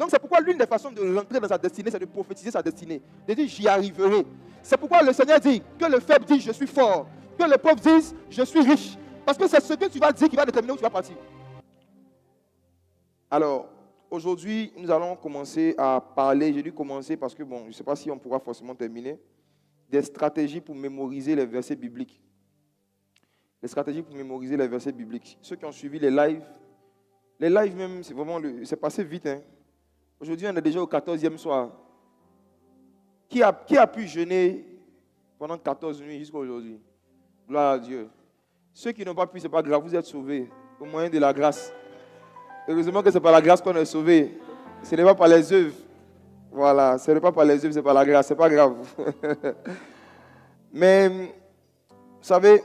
Donc c'est pourquoi l'une des façons de rentrer dans sa destinée, c'est de prophétiser sa destinée. De dire j'y arriverai. C'est pourquoi le Seigneur dit que le faible dit je suis fort. Que le pauvre dise je suis riche. Parce que c'est ce que tu vas dire qui va déterminer où tu vas partir. Alors, aujourd'hui, nous allons commencer à parler. J'ai dû commencer parce que, je ne sais pas si on pourra forcément terminer. Des stratégies pour mémoriser les versets bibliques. Les stratégies pour mémoriser les versets bibliques. Ceux qui ont suivi les lives même, c'est vraiment, c'est passé vite. Hein. Aujourd'hui, on est déjà au 14e soir. Qui a pu jeûner pendant 14 nuits jusqu'à aujourd'hui? Gloire à Dieu. Ceux qui n'ont pas pu, ce n'est pas grave, vous êtes sauvés au moyen de la grâce. Heureusement que ce n'est pas la grâce qu'on est sauvé. Ce n'est pas par les œuvres. Voilà, ce n'est pas par les œuvres, c'est par la grâce, ce n'est pas grave. Mais, vous savez,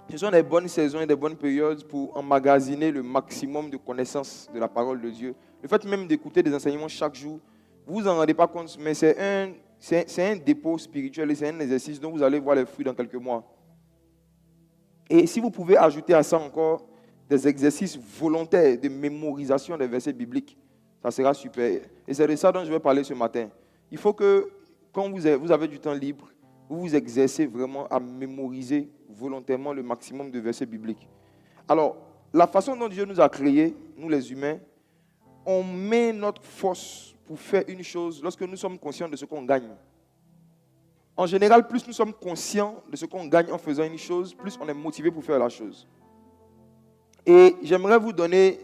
ce sont des bonnes saisons et des bonnes périodes pour emmagasiner le maximum de connaissances de la parole de Dieu. Le fait même d'écouter des enseignements chaque jour, vous vous en rendez pas compte, mais c'est un dépôt spirituel et c'est un exercice dont vous allez voir les fruits dans quelques mois. Et si vous pouvez ajouter à ça encore des exercices volontaires de mémorisation des versets bibliques, ça sera super. Et c'est de ça dont je vais parler ce matin. Il faut que, quand vous avez du temps libre, vous vous exercez vraiment à mémoriser volontairement le maximum de versets bibliques. Alors, la façon dont Dieu nous a créés, nous les humains, on met notre force pour faire une chose lorsque nous sommes conscients de ce qu'on gagne. En général, plus nous sommes conscients de ce qu'on gagne en faisant une chose, plus on est motivé pour faire la chose. Et j'aimerais vous donner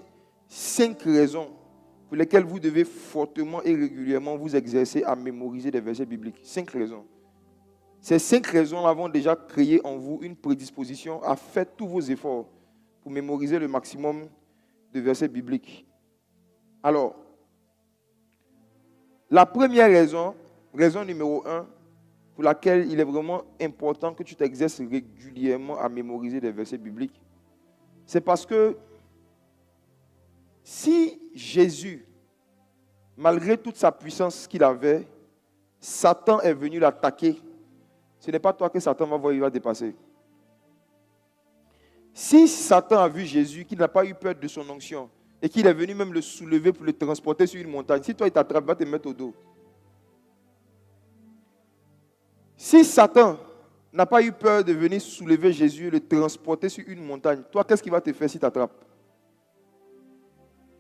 5 raisons pour lesquelles vous devez fortement et régulièrement vous exercer à mémoriser des versets bibliques. 5 raisons. Ces 5 raisons vont déjà créer en vous une prédisposition à faire tous vos efforts pour mémoriser le maximum de versets bibliques. Alors, la première raison, raison numéro 1, pour laquelle il est vraiment important que tu t'exerces régulièrement à mémoriser des versets bibliques, c'est parce que si Jésus, malgré toute sa puissance qu'il avait, Satan est venu l'attaquer, ce n'est pas toi que Satan va voir, il va dépasser. Si Satan a vu Jésus, qu'il n'a pas eu peur de son onction, et qu'il est venu même le soulever pour le transporter sur une montagne, si toi il t'attrape, il va te mettre au dos. Si Satan n'a pas eu peur de venir soulever Jésus et le transporter sur une montagne, toi, qu'est-ce qu'il va te faire s'il t'attrape?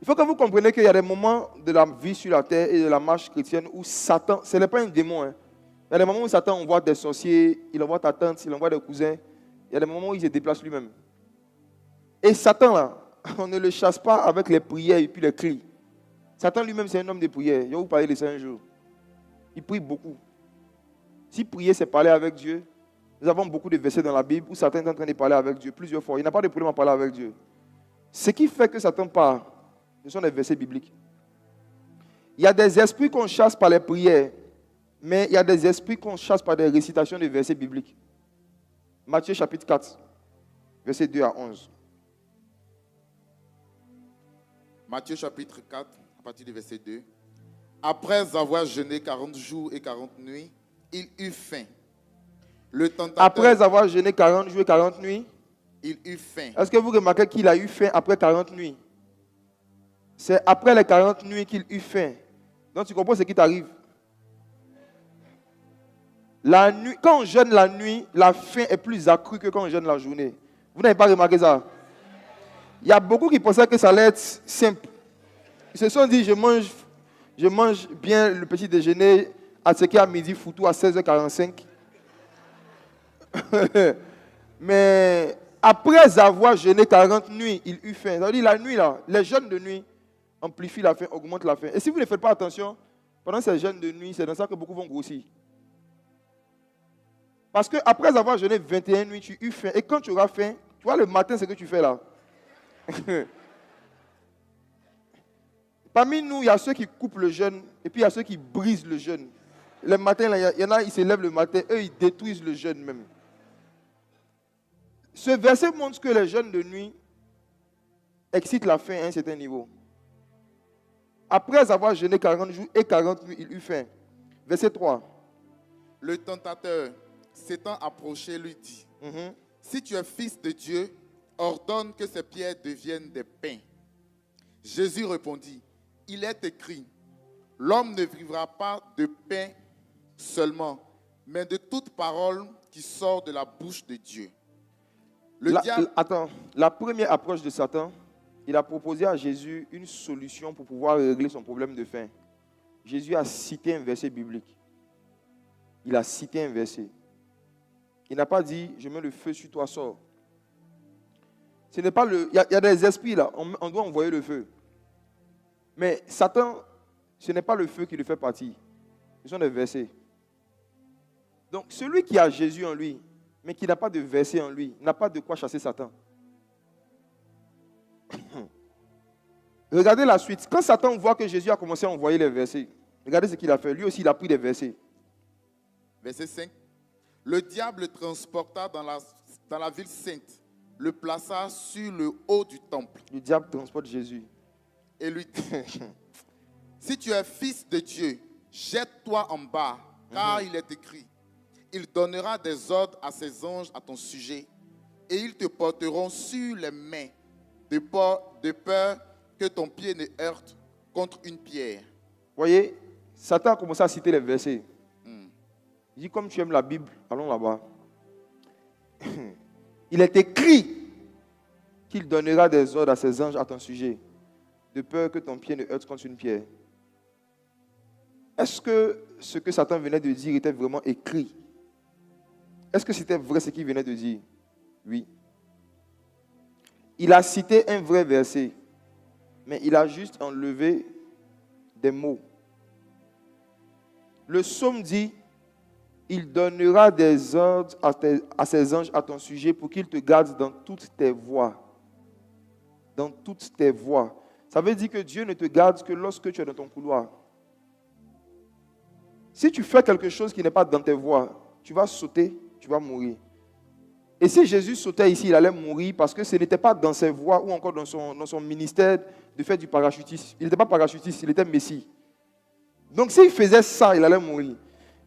Il faut que vous compreniez qu'il y a des moments de la vie sur la terre et de la marche chrétienne où Satan, ce n'est pas un démon. Hein. Il y a des moments où Satan envoie des sorciers, il envoie ta tante, il envoie des cousins. Il y a des moments où il se déplace lui-même. Et Satan, là, on ne le chasse pas avec les prières et puis les cris. Satan lui-même, c'est un homme de prière. Je vais vous parler de ça un jour. Il prie beaucoup. Si prier, c'est parler avec Dieu, nous avons beaucoup de versets dans la Bible où Satan est en train de parler avec Dieu plusieurs fois. Il n'a pas de problème à parler avec Dieu. Ce qui fait que Satan parle, ce sont les versets bibliques. Il y a des esprits qu'on chasse par les prières, mais il y a des esprits qu'on chasse par des récitations de versets bibliques. Matthieu chapitre 4, versets 2 à 11. Matthieu chapitre 4, à partir du verset 2. Après avoir jeûné 40 jours et 40 nuits, il eut faim. Le tentateur, après avoir jeûné 40 jours et 40 nuits, il eut faim. Est-ce que vous remarquez qu'il a eu faim après 40 nuits? C'est après les 40 nuits qu'il eut faim. Donc tu comprends ce qui t'arrive. La nuit, quand on jeûne la nuit, la faim est plus accrue que quand on jeûne la journée. Vous n'avez pas remarqué ça? Il y a beaucoup qui pensaient que ça allait être simple. Ils se sont dit, je mange bien le petit déjeuner à ce qu'à midi, foutu à 16h45. Mais après avoir jeûné 40 nuits, il eut faim. C'est-à-dire la nuit, là, les jeûnes de nuit amplifient la faim, augmentent la faim. Et si vous ne faites pas attention, pendant ces jeûnes de nuit, c'est dans ça que beaucoup vont grossir. Parce qu'après avoir jeûné 21 nuits, tu eus faim. Et quand tu auras faim, tu vois le matin, ce que tu fais là. Parmi nous, il y a ceux qui coupent le jeûne et puis il y a ceux qui brisent le jeûne. Le matin, là, il y en a, ils se lèvent le matin, eux, ils détruisent le jeûne même. Ce verset montre que les jeûnes de nuit excitent la faim à un certain niveau. Après avoir jeûné 40 jours et 40 nuits, il eut faim. Verset 3. Le tentateur, s'étant approché, lui dit, si tu es fils de Dieu, ordonne que ces pierres deviennent des pains. Jésus répondit, il est écrit, L'homme ne vivra pas de pain seulement, mais de toute parole qui sort de la bouche de Dieu. Attends, la première approche de Satan, il a proposé à Jésus une solution pour pouvoir régler son problème de faim. Jésus a cité un verset biblique. Il a cité un verset. Il n'a pas dit, je mets le feu sur toi, sors. Ce n'est pas le. Il y a des esprits là, on doit envoyer le feu. Mais Satan, ce n'est pas le feu qui le fait partir. Ce sont des versets. Donc, celui qui a Jésus en lui, mais qui n'a pas de verset en lui, n'a pas de quoi chasser Satan. Regardez la suite. Quand Satan voit que Jésus a commencé à envoyer les versets, regardez ce qu'il a fait. Lui aussi, il a pris des versets. Verset 5. Le diable le transporta dans la ville sainte, le plaça sur le haut du temple. Le diable transporte Jésus. Et lui dit, si tu es fils de Dieu, jette-toi en bas, car il est écrit, il donnera des ordres à ses anges à ton sujet, et ils te porteront sur les mains, de peur que ton pied ne heurte contre une pierre. Voyez, Satan a commencé à citer les versets. Il dit, comme tu aimes la Bible, allons là-bas. Il est écrit qu'il donnera des ordres à ses anges à ton sujet, de peur que ton pied ne heurte contre une pierre. Est-ce que ce que Satan venait de dire était vraiment écrit? Est-ce que c'était vrai ce qu'il venait de dire? Oui. Il a cité un vrai verset, mais il a juste enlevé des mots. Le psaume dit, il donnera des ordres à ses anges à ton sujet pour qu'ils te gardent dans toutes tes voies. Dans toutes tes voies. Ça veut dire que Dieu ne te garde que lorsque tu es dans ton couloir. Si tu fais quelque chose qui n'est pas dans tes voies, tu vas sauter, tu vas mourir. Et si Jésus sautait ici, il allait mourir parce que ce n'était pas dans ses voies ou encore dans son ministère de faire du parachutisme. Il n'était pas parachutiste, il était Messie. Donc s'il faisait ça, il allait mourir.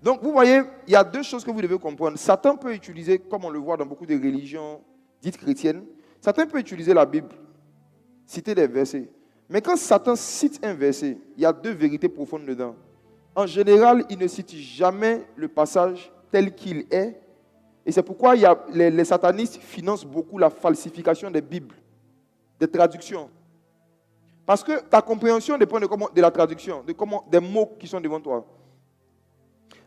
Donc vous voyez, il y a deux choses que vous devez comprendre. Satan peut utiliser, comme on le voit dans beaucoup de religions dites chrétiennes, Satan peut utiliser la Bible, citer des versets. Mais quand Satan cite un verset, il y a deux vérités profondes dedans. En général, il ne cite jamais le passage tel qu'il est. Et c'est pourquoi les satanistes financent beaucoup la falsification des Bibles, des traductions. Parce que ta compréhension dépend de la traduction, des mots qui sont devant toi.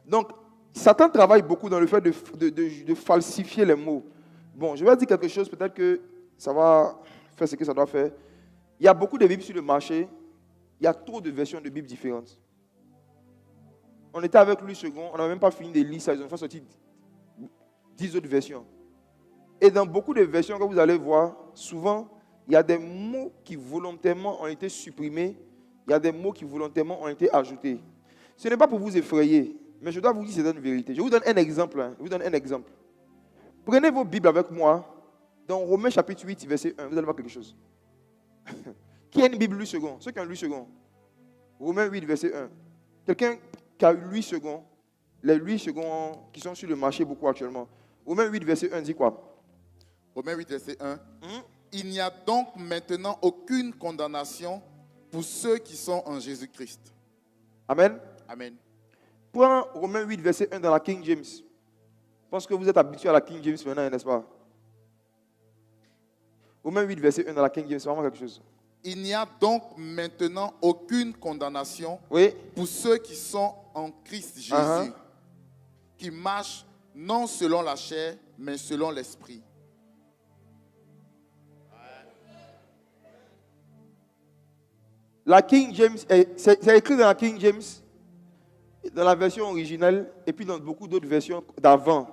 Donc, Satan travaille beaucoup dans le fait de falsifier les mots. Bon, je vais dire quelque chose, peut-être que ça va faire ce que ça doit faire. Il y a beaucoup de Bibles sur le marché. Il y a trop de versions de Bibles différentes. On était avec Louis II, on n'a même pas fini de lire ça. Ils ont fait sortir 10 autres versions. Et dans beaucoup de versions que vous allez voir, souvent, il y a des mots qui volontairement ont été supprimés. Il y a des mots qui volontairement ont été ajoutés. Ce n'est pas pour vous effrayer, mais je dois vous dire c'est une vérité. Je vous donne un exemple. Je vous donne un exemple. Prenez vos Bibles avec moi. Dans Romains chapitre 8, verset 1, vous allez voir quelque chose. Qui a une Bible Louis II? Ceux qui ont Louis II. Romains 8, verset 1. Quelqu'un qui a eu Louis II, les Louis II qui sont sur le marché beaucoup actuellement. Romains 8, verset 1 dit quoi? Romains 8, verset 1. Il n'y a donc maintenant aucune condamnation pour ceux qui sont en Jésus-Christ. Amen. Amen. Prends Romains 8, verset 1 dans la King James. Je pense que vous êtes habitué à la King James maintenant, n'est-ce pas? Romains 8, verset 1 dans la King James, c'est vraiment quelque chose. Il n'y a donc maintenant aucune condamnation pour ceux qui sont en Christ Jésus, qui marchent non selon la chair, mais selon l'esprit. La King James, c'est écrit dans la King James, dans la version originale, et puis dans beaucoup d'autres versions d'avant.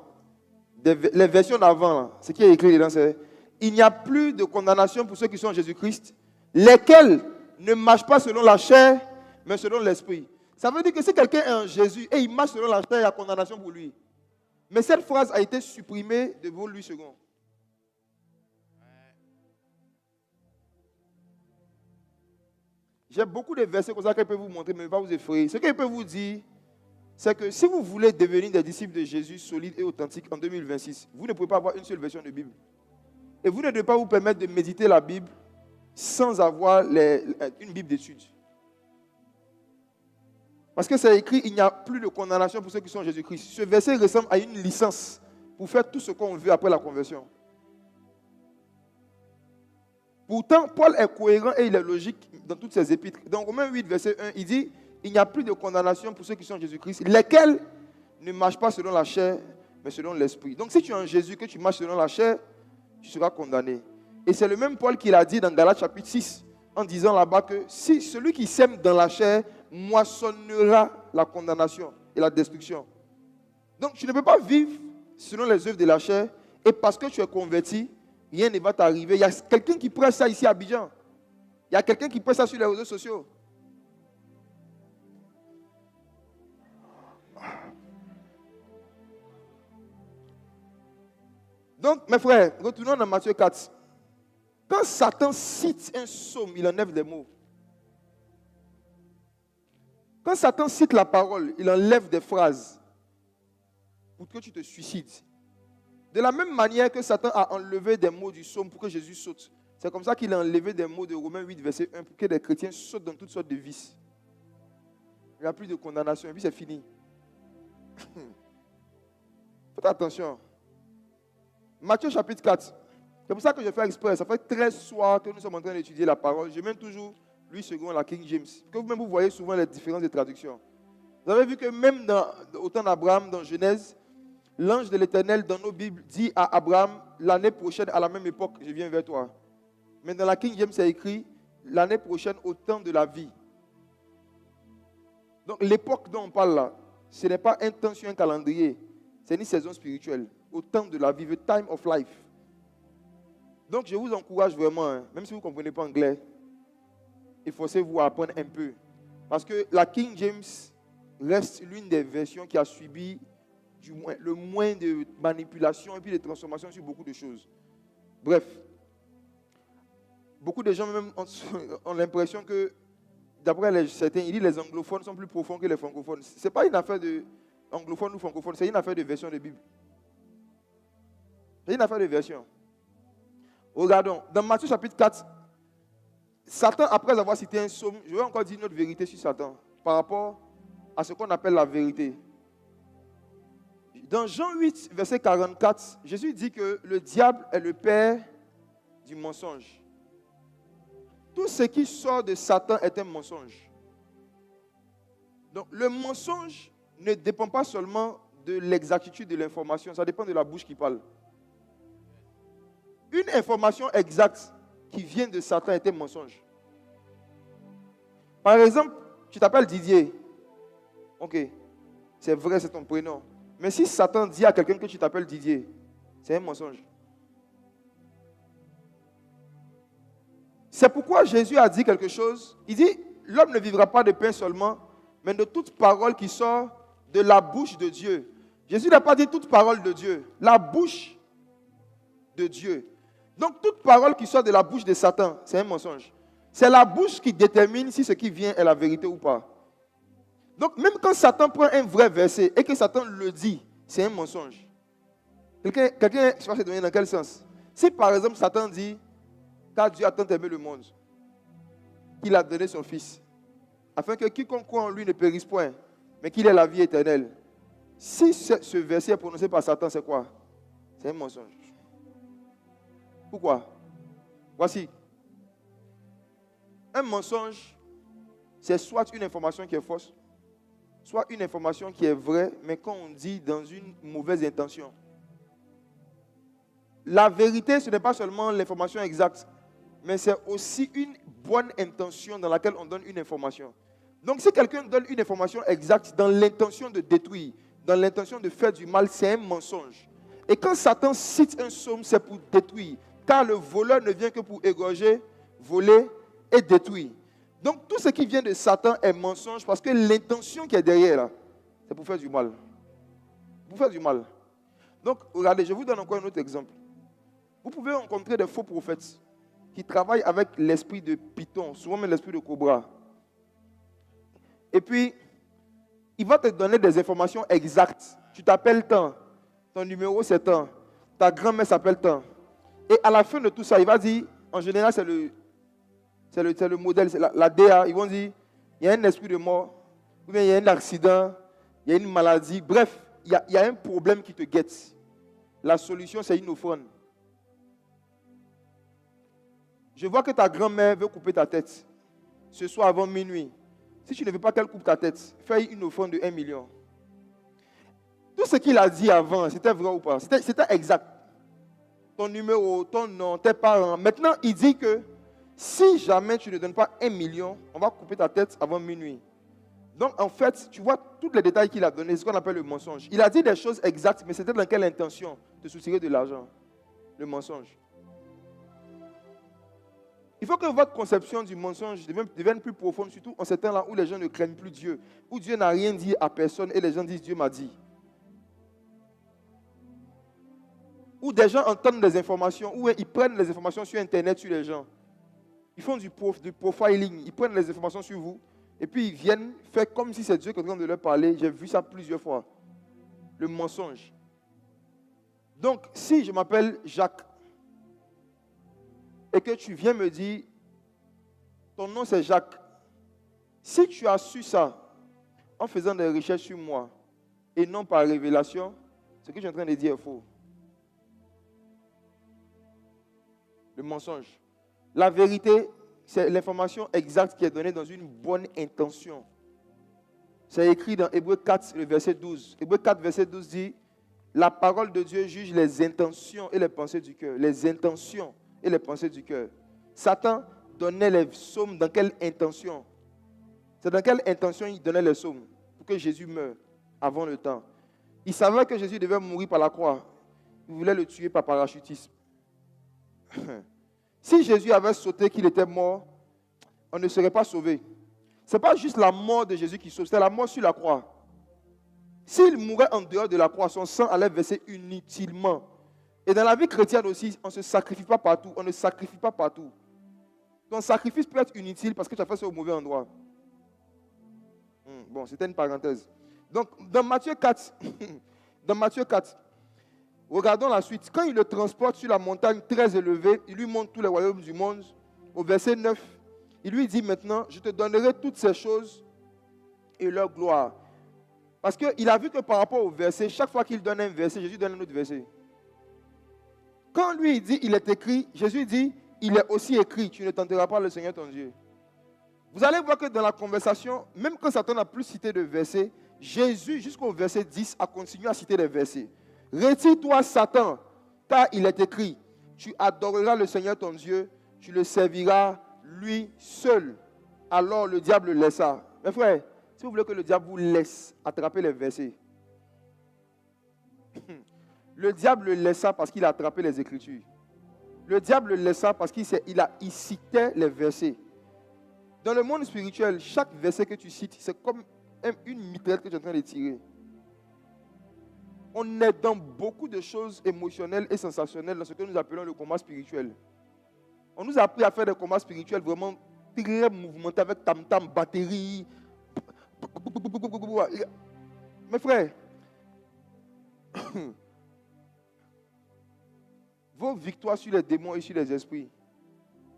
Les versions d'avant, ce qui est écrit dedans, c'est « Il n'y a plus de condamnation pour ceux qui sont en Jésus-Christ, lesquels ne marchent pas selon la chair, mais selon l'esprit. » Ça veut dire que si quelqu'un est en Jésus et il marche selon la chair, il y a condamnation pour lui. Mais cette phrase a été supprimée de vos Louis II. J'ai beaucoup de versets comme ça que je peux vous montrer, mais je ne vais pas vous effrayer. Ce que je peux vous dire, c'est que si vous voulez devenir des disciples de Jésus solides et authentiques en 2026, vous ne pouvez pas avoir une seule version de Bible. Et vous ne devez pas vous permettre de méditer la Bible sans avoir une Bible d'études. Parce que c'est écrit, il n'y a plus de condamnation pour ceux qui sont en Jésus-Christ. Ce verset ressemble à une licence pour faire tout ce qu'on veut après la conversion. Pourtant, Paul est cohérent et il est logique dans toutes ses épîtres. Dans Romains 8, verset 1, il dit, il n'y a plus de condamnation pour ceux qui sont en Jésus-Christ, lesquels ne marchent pas selon la chair, mais selon l'esprit. Donc si tu es en Jésus, que tu marches selon la chair, tu seras condamné. Et c'est le même Paul qui l'a dit dans Galates chapitre 6, en disant là-bas que si celui qui sème dans la chair moissonnera la condamnation et la destruction. Donc tu ne peux pas vivre selon les œuvres de la chair, et parce que tu es converti, rien ne va t'arriver. Il y a quelqu'un qui presse ça ici à Abidjan. Il y a quelqu'un qui presse ça sur les réseaux sociaux. Donc, mes frères, retournons dans Matthieu 4. Quand Satan cite un psaume, il enlève des mots. Quand Satan cite la parole, il enlève des phrases pour que tu te suicides. De la même manière que Satan a enlevé des mots du psaume pour que Jésus saute. C'est comme ça qu'il a enlevé des mots de Romains 8, verset 1 pour que les chrétiens sautent dans toutes sortes de vices. Il n'y a plus de condamnation et puis c'est fini. Faites attention. Matthieu chapitre 4. C'est pour ça que je fais exprès. Ça fait 13 soirs que nous sommes en train d'étudier la parole. Je mène toujours Louis II, la King James. Que vous-même vous voyez souvent les différences de traductions. Vous avez vu que même au temps d'Abraham, dans Genèse, l'ange de l'Éternel dans nos Bibles dit à Abraham, l'année prochaine, à la même époque, je viens vers toi. Mais dans la King James, c'est écrit, l'année prochaine, au temps de la vie. Donc l'époque dont on parle là, ce n'est pas un temps sur un calendrier. C'est une saison spirituelle. Au temps de la vie, the time of life. Donc je vous encourage vraiment, même si vous ne comprenez pas anglais, efforcez-vous à apprendre un peu. Parce que la King James reste l'une des versions qui a subi le moins de manipulation et puis de transformation sur beaucoup de choses. Bref, beaucoup de gens même ont l'impression que, d'après certains, ils disent que les anglophones sont plus profonds que les francophones. Ce n'est pas une affaire de anglophone ou francophone, c'est une affaire de version de Bible. C'est une affaire de version. Regardons, dans Matthieu chapitre 4, Satan, après avoir cité un psaume, je vais encore dire une autre vérité sur Satan, par rapport à ce qu'on appelle la vérité. Dans Jean 8, verset 44, Jésus dit que le diable est le père du mensonge. Tout ce qui sort de Satan est un mensonge. Donc le mensonge ne dépend pas seulement de l'exactitude de l'information, ça dépend de la bouche qui parle. Une information exacte qui vient de Satan est un mensonge. Par exemple, tu t'appelles Didier. Ok, c'est vrai, c'est ton prénom. Mais si Satan dit à quelqu'un que tu t'appelles Didier, c'est un mensonge. C'est pourquoi Jésus a dit quelque chose. Il dit, l'homme ne vivra pas de pain seulement, mais de toute parole qui sort de la bouche de Dieu. Jésus n'a pas dit toute parole de Dieu, la bouche de Dieu. Donc toute parole qui sort de la bouche de Satan, c'est un mensonge. C'est la bouche qui détermine si ce qui vient est la vérité ou pas. Donc même quand Satan prend un vrai verset et que Satan le dit, c'est un mensonge. Quelqu'un, je ne sais pas se donner dans quel sens. Si par exemple Satan dit, car Dieu a tant aimé le monde, qu'il a donné son Fils, afin que quiconque croit en lui ne périsse point, mais qu'il ait la vie éternelle. Si ce verset est prononcé par Satan, c'est quoi? C'est un mensonge. Pourquoi? Voici. Un mensonge, c'est soit une information qui est fausse, soit une information qui est vraie, mais quand on dit dans une mauvaise intention. La vérité, ce n'est pas seulement l'information exacte, mais c'est aussi une bonne intention dans laquelle on donne une information. Donc si quelqu'un donne une information exacte dans l'intention de détruire, dans l'intention de faire du mal, c'est un mensonge. Et quand Satan cite un psaume, c'est pour détruire. Car le voleur ne vient que pour égorger, voler et détruire. Donc tout ce qui vient de Satan est mensonge parce que l'intention qui est derrière là, c'est pour faire du mal. Pour faire du mal. Donc regardez, je vous donne encore un autre exemple. Vous pouvez rencontrer des faux prophètes qui travaillent avec l'esprit de python, souvent même l'esprit de cobra. Et puis, il va te donner des informations exactes. Tu t'appelles tant, ton numéro c'est tant, ta grand-mère s'appelle tant. Et à la fin de tout ça, il va dire, en général c'est le modèle, c'est la DA, ils vont dire, il y a un esprit de mort, ou bien il y a un accident, il y a une maladie, bref, il y a un problème qui te guette. La solution, c'est une offrande. Je vois que ta grand-mère veut couper ta tête ce soir avant minuit. Si tu ne veux pas qu'elle coupe ta tête, fais une offrande de 1 million. Tout ce qu'il a dit avant, c'était vrai ou pas? C'était exact. Ton numéro, ton nom, tes parents. Maintenant, il dit que si jamais tu ne donnes pas 1 million, on va couper ta tête avant minuit. Donc, en fait, tu vois tous les détails qu'il a donnés, c'est ce qu'on appelle le mensonge. Il a dit des choses exactes, mais c'était dans quelle intention? De soutirer de l'argent. Le mensonge. Il faut que votre conception du mensonge devienne plus profonde, surtout en ces temps-là où les gens ne craignent plus Dieu, où Dieu n'a rien dit à personne et les gens disent Dieu m'a dit. Où des gens entendent des informations, où ils prennent les informations sur Internet sur les gens. Ils font du profiling, ils prennent les informations sur vous et puis ils viennent faire comme si c'est Dieu qui est en train de leur parler. J'ai vu ça plusieurs fois. Le mensonge. Donc, si je m'appelle Jacques, et que tu viens me dire, ton nom c'est Jacques. Si tu as su ça en faisant des recherches sur moi et non par révélation, ce que je suis en train de dire est faux. Le mensonge. La vérité, c'est l'information exacte qui est donnée dans une bonne intention. C'est écrit dans Hébreux 4, le verset 12. Hébreux 4, verset 12 dit, la parole de Dieu juge les intentions et les pensées du cœur. Les intentions et les pensées du cœur. Satan donnait les psaumes dans quelle intention? C'est dans quelle intention il donnait les psaumes? Pour que Jésus meure avant le temps. Il savait que Jésus devait mourir par la croix. Il voulait le tuer par parachutisme. Si Jésus avait sauté qu'il était mort, on ne serait pas sauvé. Ce n'est pas juste la mort de Jésus qui sauve, c'est la mort sur la croix. S'il mourait en dehors de la croix, son sang allait verser inutilement. Et dans la vie chrétienne aussi, on ne se sacrifie pas partout. On ne sacrifie pas partout. Ton sacrifice peut être inutile parce que tu as fait ça au mauvais endroit. Bon, c'était une parenthèse. Donc, dans Matthieu 4, regardons la suite. Quand il le transporte sur la montagne très élevée, il lui montre tous les royaumes du monde. Au verset 9, il lui dit maintenant, je te donnerai toutes ces choses et leur gloire. Parce qu'il a vu que par rapport au verset, chaque fois qu'il donne un verset, Jésus donne un autre verset. Quand lui il dit, il est écrit, Jésus dit, il est aussi écrit, tu ne tenteras pas le Seigneur ton Dieu. Vous allez voir que dans la conversation, même quand Satan n'a plus cité de versets, Jésus, jusqu'au verset 10, a continué à citer des versets. Retire-toi, Satan, car il est écrit, tu adoreras le Seigneur ton Dieu, tu le serviras lui seul. Alors le diable le laissa. Mes frères, si vous voulez que le diable vous laisse attraper les versets, le diable le laissa parce qu'il a attrapé les Écritures. Le diable le laissa parce qu'il citait les versets. Dans le monde spirituel, chaque verset que tu cites, c'est comme une mitraillette que tu es en train de tirer. On est dans beaucoup de choses émotionnelles et sensationnelles dans ce que nous appelons le combat spirituel. On nous a appris à faire des combats spirituels vraiment très mouvementés avec tam-tam, batterie. Mes frères, vos victoires sur les démons et sur les esprits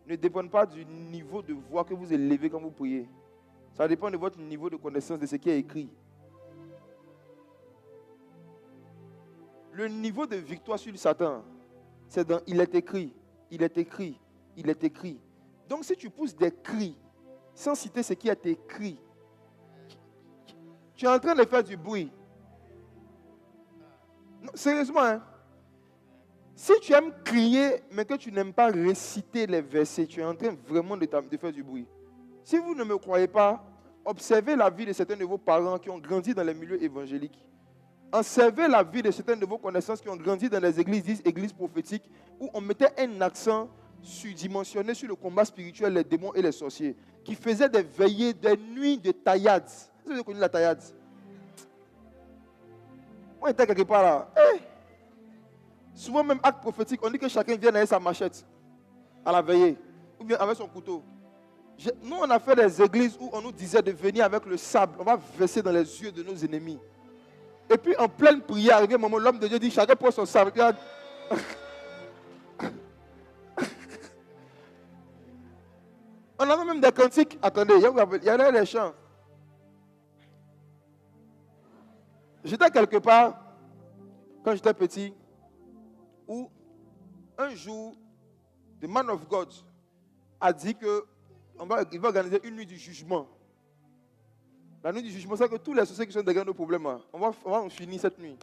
ne dépendent pas du niveau de voix que vous élevez quand vous priez. Ça dépend de votre niveau de connaissance de ce qui est écrit. Le niveau de victoire sur Satan, c'est dans il est écrit, il est écrit, il est écrit. Donc si tu pousses des cris sans citer ce qui est écrit, tu es en train de faire du bruit. Non, sérieusement, hein? Si tu aimes crier, mais que tu n'aimes pas réciter les versets, tu es en train vraiment de faire du bruit. Si vous ne me croyez pas, observez la vie de certains de vos parents qui ont grandi dans les milieux évangéliques. Observez la vie de certains de vos connaissances qui ont grandi dans les églises prophétiques, où on mettait un accent surdimensionné sur le combat spirituel, les démons et les sorciers, qui faisaient des veillées, des nuits de taillades. Vous avez connu la taillade? On était quelque part là. Hey! Souvent même acte prophétique, on dit que chacun vient avec sa machette à la veillée, ou bien avec son couteau. Nous, on a fait des églises où on nous disait de venir avec le sable, on va verser dans les yeux de nos ennemis. Et puis en pleine prière, arrivé un moment, l'homme de Dieu dit, chacun prend son sable. Regarde. On avait même des cantiques. Attendez, il y avait les chants. J'étais quelque part, quand j'étais petit, où un jour, the man of God a dit qu'il va organiser une nuit du jugement. La nuit du jugement, c'est que tous les sociétés qui sont derrière nos problèmes, on va en finir cette nuit.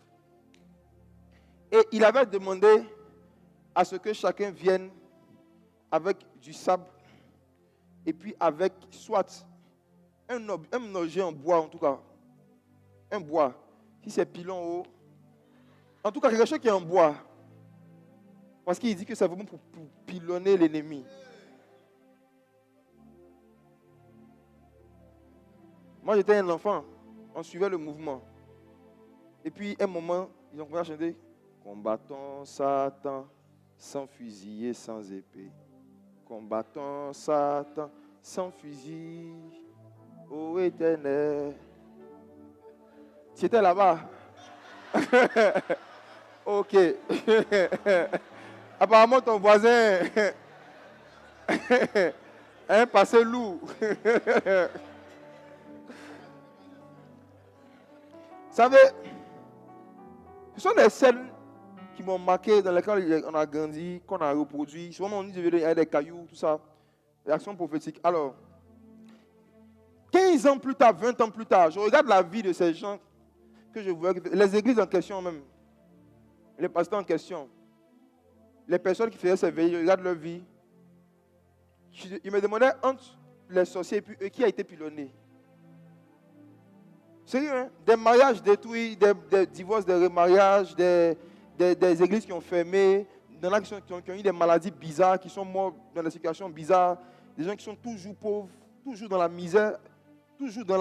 Et il avait demandé à ce que chacun vienne avec du sable et puis avec soit un objet en bois, en tout cas, un bois. Si c'est pilon haut, en tout cas quelque chose qui est en bois. Parce qu'il dit que c'est vraiment pour pilonner l'ennemi. Moi, j'étais un enfant. On suivait le mouvement. Et puis, un moment, ils ont commencé à chanter « Combattons Satan, sans fusil et sans épée. Combattons Satan, sans fusil, ô Éternel. » Tu étais là-bas? Ok. Apparemment, ton voisin a un passé lourd. Vous savez, ce sont des scènes qui m'ont marqué, dans lesquelles on a grandi, qu'on a reproduit. Souvent, on dit qu'il y a des cailloux, tout ça. L'action prophétique. Alors, 15 ans plus tard, 20 ans plus tard, je regarde la vie de ces gens que je vois, les églises en question même, les pasteurs en question, les personnes qui faisaient ces veillées, je regarde leur vie. Ils me demandaient entre les sorciers et puis eux, qui a été pilonné. Sérieux, hein? Des mariages détruits, des divorces, des remariages, des églises qui ont fermé, des gens qui ont eu des maladies bizarres, qui sont morts dans des situations bizarres, des gens qui sont toujours pauvres, toujours dans la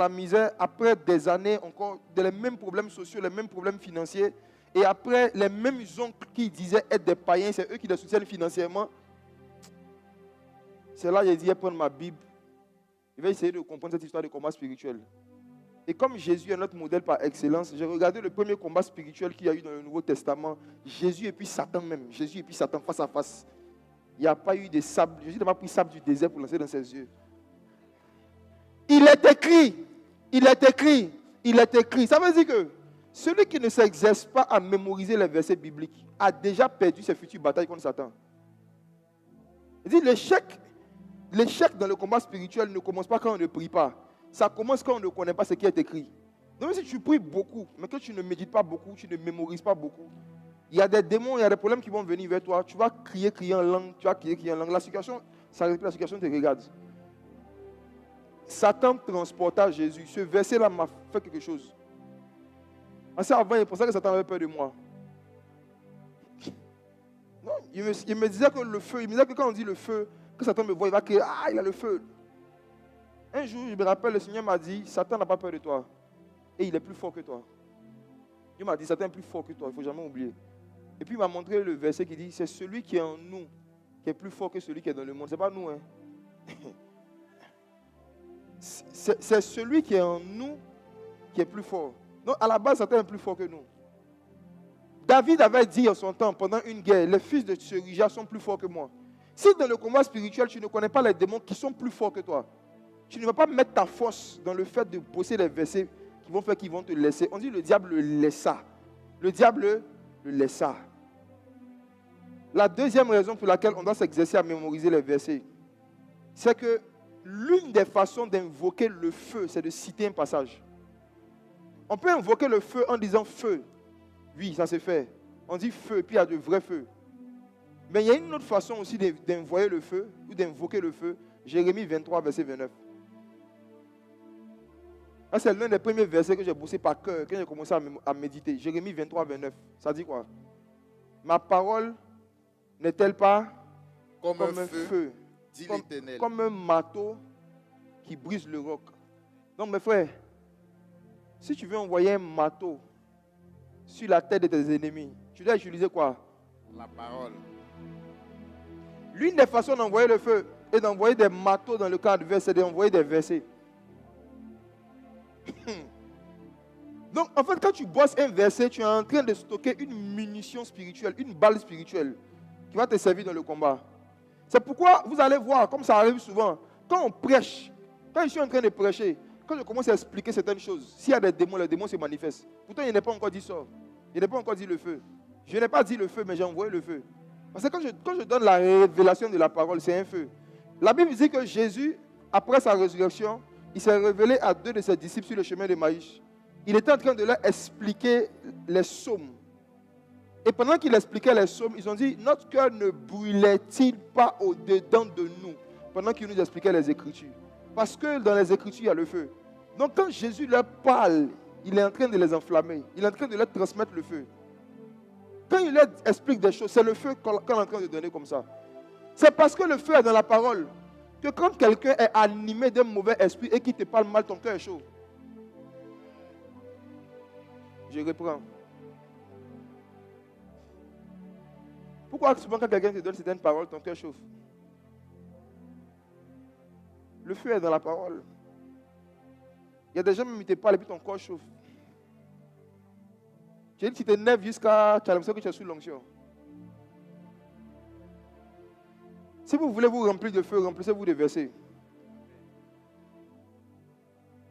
misère, après des années encore, les mêmes problèmes sociaux, les mêmes problèmes financiers, et après les mêmes oncles qui disaient être des païens, c'est eux qui les soutiennent financièrement. C'est là que j'ai dit, je vais prendre ma Bible, je vais essayer de comprendre cette histoire de combat spirituel. Et comme Jésus est notre modèle par excellence, j'ai regardé le premier combat spirituel qu'il y a eu dans le Nouveau Testament. Jésus et puis Satan même. Jésus et puis Satan face à face. Il n'y a pas eu de sable. Jésus n'a pas pris sable du désert pour lancer dans ses yeux. Il est écrit. Ça veut dire que celui qui ne s'exerce pas à mémoriser les versets bibliques a déjà perdu ses futures batailles contre Satan. Il dit l'échec dans le combat spirituel ne commence pas quand on ne prie pas. Ça commence quand on ne connaît pas ce qui est écrit. Donc si tu pries beaucoup, mais que tu ne médites pas beaucoup, tu ne mémorises pas beaucoup, il y a des démons, il y a des problèmes qui vont venir vers toi. Tu vas crier en langue, La situation te regarde. Satan transporta Jésus. Ce verset-là m'a fait quelque chose. Parce qu'avant, il pensait que Satan avait peur de moi. Non, il me disait que le feu, il me disait que quand on dit le feu, que Satan me voit, il va crier, ah, il a le feu. Un jour, je me rappelle, le Seigneur m'a dit, Satan n'a pas peur de toi. Et il est plus fort que toi. Il m'a dit, Satan est plus fort que toi, il ne faut jamais oublier. Et puis il m'a montré le verset qui dit, c'est celui qui est en nous, qui est plus fort que celui qui est dans le monde. Ce n'est pas nous, hein. C'est celui qui est en nous qui est plus fort. Donc à la base, Satan est plus fort que nous. David avait dit en son temps, pendant une guerre, les fils de Tsurija sont plus forts que moi. Si dans le combat spirituel, tu ne connais pas les démons qui sont plus forts que toi, tu ne vas pas mettre ta force dans le fait de bosser les versets qui vont faire qu'ils vont te laisser. On dit le diable le laissa. Le diable le laissa. La deuxième raison pour laquelle on doit s'exercer à mémoriser les versets, c'est que l'une des façons d'invoquer le feu, c'est de citer un passage. On peut invoquer le feu en disant feu. Oui, ça se fait. On dit feu, puis il y a de vrais feux. Mais il y a une autre façon aussi d'invoyer le feu, ou d'invoquer le feu. Jérémie 23, verset 29. Ça, c'est l'un des premiers versets que j'ai bossé par cœur quand j'ai commencé à méditer. Jérémie 23, 29. Ça dit quoi? Ma parole n'est-elle pas comme un feu, dit l'Éternel, comme un marteau qui brise le roc? Donc, mes frères, si tu veux envoyer un marteau sur la tête de tes ennemis, tu dois utiliser quoi? La parole. L'une des façons d'envoyer le feu et d'envoyer des marteaux dans le cadre adverse, c'est d'envoyer des versets. Donc, en fait, quand tu bosses un verset, tu es en train de stocker une munition spirituelle, une balle spirituelle qui va te servir dans le combat. C'est pourquoi vous allez voir, comme ça arrive souvent, quand on prêche, quand je suis en train de prêcher, quand je commence à expliquer certaines choses, s'il y a des démons, les démons se manifestent. Pourtant, il n'est pas encore dit sort. Il n'est pas encore dit le feu. Je n'ai pas dit le feu, mais j'ai envoyé le feu. Parce que quand je donne la révélation de la parole, c'est un feu. La Bible dit que Jésus, après sa résurrection, il s'est révélé à 2 de ses disciples sur le chemin de Maïs. Il était en train de leur expliquer les psaumes. Et pendant qu'il expliquait les psaumes, ils ont dit, notre cœur ne brûlait-il pas au-dedans de nous pendant qu'il nous expliquait les Écritures? Parce que dans les Écritures, il y a le feu. Donc quand Jésus leur parle, il est en train de les enflammer. Il est en train de leur transmettre le feu. Quand il leur explique des choses, c'est le feu qu'on est en train de donner comme ça. C'est parce que le feu est dans la parole que quand quelqu'un est animé d'un mauvais esprit et qui te parle mal, ton cœur est chaud. Je reprends. Pourquoi souvent quand quelqu'un te donne certaines paroles, ton cœur chauffe? Le feu est dans la parole. Il y a des gens qui te parlent et puis ton corps chauffe. J'ai dit que tu t'énerves jusqu'à tu as l'impression que tu es sous l'onction. Si vous voulez vous remplir de feu, remplissez-vous de versets.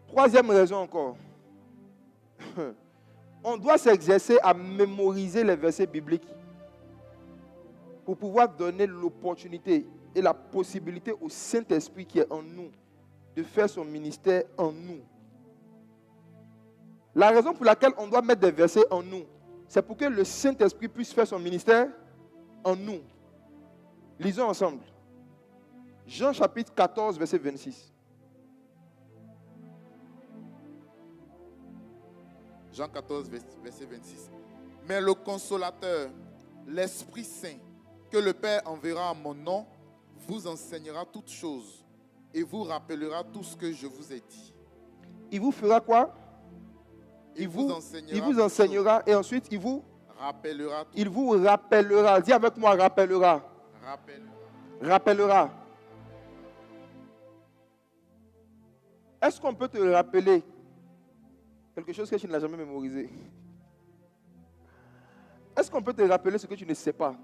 Troisième raison encore. On doit s'exercer à mémoriser les versets bibliques pour pouvoir donner l'opportunité et la possibilité au Saint-Esprit qui est en nous de faire son ministère en nous. La raison pour laquelle on doit mettre des versets en nous, c'est pour que le Saint-Esprit puisse faire son ministère en nous. Lisons ensemble. Jean chapitre 14, verset 26. Jean 14, verset 26. Mais le consolateur, l'Esprit Saint, que le Père enverra en mon nom, vous enseignera toutes choses et vous rappellera tout ce que je vous ai dit. Il vous fera quoi? Il vous enseignera et ensuite il vous rappellera. Il vous rappellera. Dis avec moi, rappellera. Rappellera. Est-ce qu'on peut te rappeler quelque chose que tu n'as jamais mémorisé? Est-ce qu'on peut te rappeler ce que tu ne sais pas?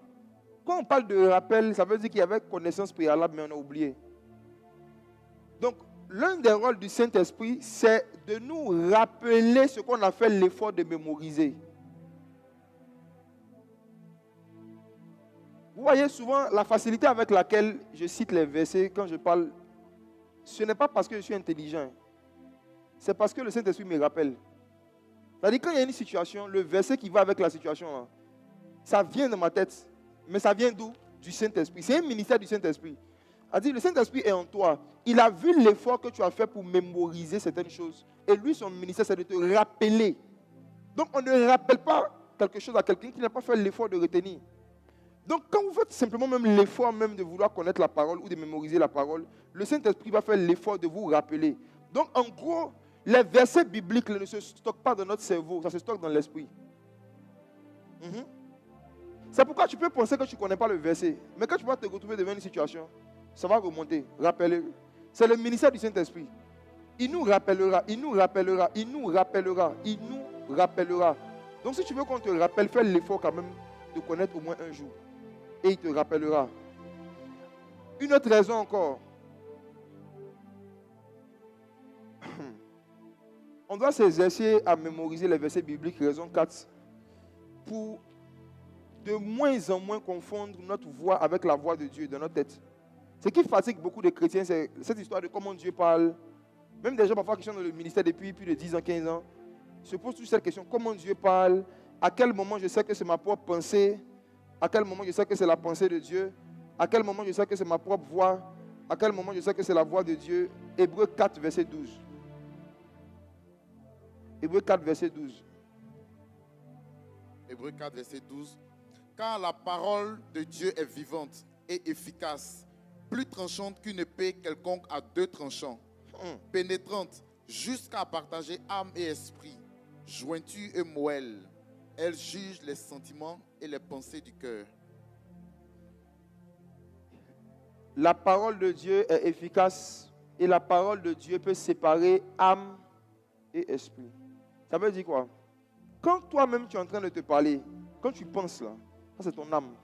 Quand on parle de rappel, ça veut dire qu'il y avait connaissance préalable, mais on a oublié. Donc, l'un des rôles du Saint-Esprit, c'est de nous rappeler ce qu'on a fait l'effort de mémoriser. Vous voyez souvent la facilité avec laquelle je cite les versets quand je parle. Ce n'est pas parce que je suis intelligent. C'est parce que le Saint-Esprit me rappelle. C'est-à-dire quand il y a une situation, le verset qui va avec la situation, là, ça vient de ma tête. Mais ça vient d'où? Du Saint-Esprit. C'est un ministère du Saint-Esprit. C'est-à-dire le Saint-Esprit est en toi. Il a vu l'effort que tu as fait pour mémoriser certaines choses. Et lui, son ministère, c'est de te rappeler. Donc on ne rappelle pas quelque chose à quelqu'un qui n'a pas fait l'effort de retenir. Donc quand vous faites simplement même l'effort même de vouloir connaître la parole ou de mémoriser la parole, le Saint-Esprit va faire l'effort de vous rappeler. Donc en gros, les versets bibliques ne se stockent pas dans notre cerveau, ça se stocke dans l'esprit. C'est pourquoi tu peux penser que tu ne connais pas le verset. Mais quand tu vas te retrouver devant une situation, ça va remonter. Rappelez-le. C'est le ministère du Saint-Esprit. Il nous rappellera, il nous rappellera, il nous rappellera, il nous rappellera. Donc si tu veux qu'on te rappelle, fais l'effort quand même de connaître au moins un jour. Et il te rappellera. Une autre raison encore. On doit s'exercer à mémoriser les versets bibliques, raison 4, pour de moins en moins confondre notre voix avec la voix de Dieu dans notre tête. Ce qui fatigue beaucoup de chrétiens, c'est cette histoire de comment Dieu parle. Même des gens parfois qui sont dans le ministère depuis plus de 10 ans, 15 ans, se posent toujours cette question, comment Dieu parle? À quel moment je sais que c'est ma propre pensée? À quel moment je sais que c'est la pensée de Dieu? À quel moment je sais que c'est ma propre voix? À quel moment je sais que c'est la voix de Dieu? Hébreux 4, verset 12. Hébreux 4, verset 12. Hébreux 4, verset 12. Car la parole de Dieu est vivante et efficace, plus tranchante qu'une épée quelconque à 2 tranchants, pénétrante jusqu'à partager âme et esprit, jointure et moelle. Elle juge les sentiments et les pensées du cœur. La parole de Dieu est efficace et la parole de Dieu peut séparer âme et esprit. Ça veut dire quoi? Quand toi-même tu es en train de te parler, quand tu penses là, ça c'est ton âme.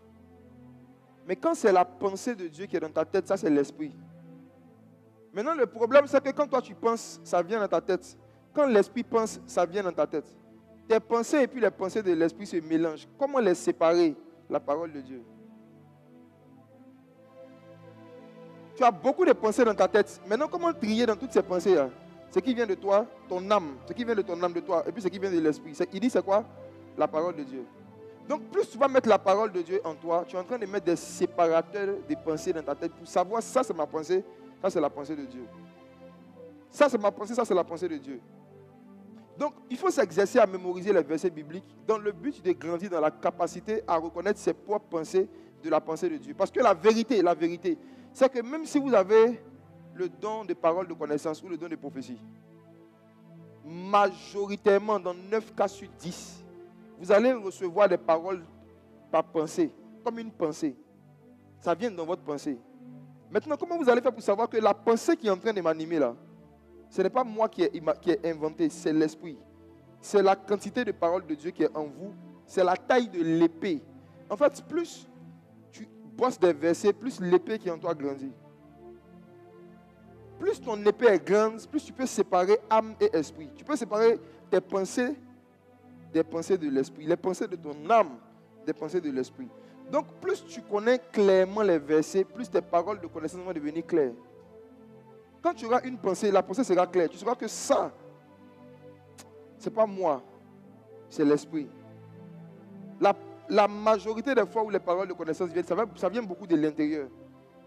Mais quand c'est la pensée de Dieu qui est dans ta tête, ça c'est l'esprit. Maintenant, le problème, c'est que quand toi tu penses, ça vient dans ta tête. Quand l'esprit pense, ça vient dans ta tête. Tes pensées et puis les pensées de l'esprit se mélangent. Comment les séparer? La parole de Dieu. Tu as beaucoup de pensées dans ta tête. Maintenant, comment trier dans toutes ces pensées-là? Ce qui vient de toi, ton âme. Ce qui vient de ton âme, de toi. Et puis ce qui vient de l'esprit. Il dit c'est quoi? La parole de Dieu. Donc, plus tu vas mettre la parole de Dieu en toi, tu es en train de mettre des séparateurs des pensées dans ta tête pour savoir ça c'est ma pensée, ça c'est la pensée de Dieu. Ça c'est ma pensée, ça c'est la pensée de Dieu. Donc, il faut s'exercer à mémoriser les versets bibliques dans le but de grandir dans la capacité à reconnaître ses propres pensées de la pensée de Dieu. Parce que la vérité, c'est que même si vous avez le don de parole de connaissance ou le don de prophétie, majoritairement, dans 9 cas sur 10, vous allez recevoir des paroles par pensée, comme une pensée. Ça vient dans votre pensée. Maintenant, comment vous allez faire pour savoir que la pensée qui est en train de m'animer là, ce n'est pas moi qui ai inventé, c'est l'esprit. C'est la quantité de paroles de Dieu qui est en vous. C'est la taille de l'épée. En fait, plus tu bosses des versets, plus l'épée qui est en toi grandit. Plus ton épée est grande, plus tu peux séparer âme et esprit. Tu peux séparer tes pensées des pensées de l'esprit. Les pensées de ton âme des pensées de l'esprit. Donc, plus tu connais clairement les versets, plus tes paroles de connaissance vont devenir claires. Quand tu auras une pensée, la pensée sera claire. Tu sauras que ça, ce n'est pas moi, c'est l'esprit. La majorité des fois où les paroles de connaissance viennent, ça vient beaucoup de l'intérieur.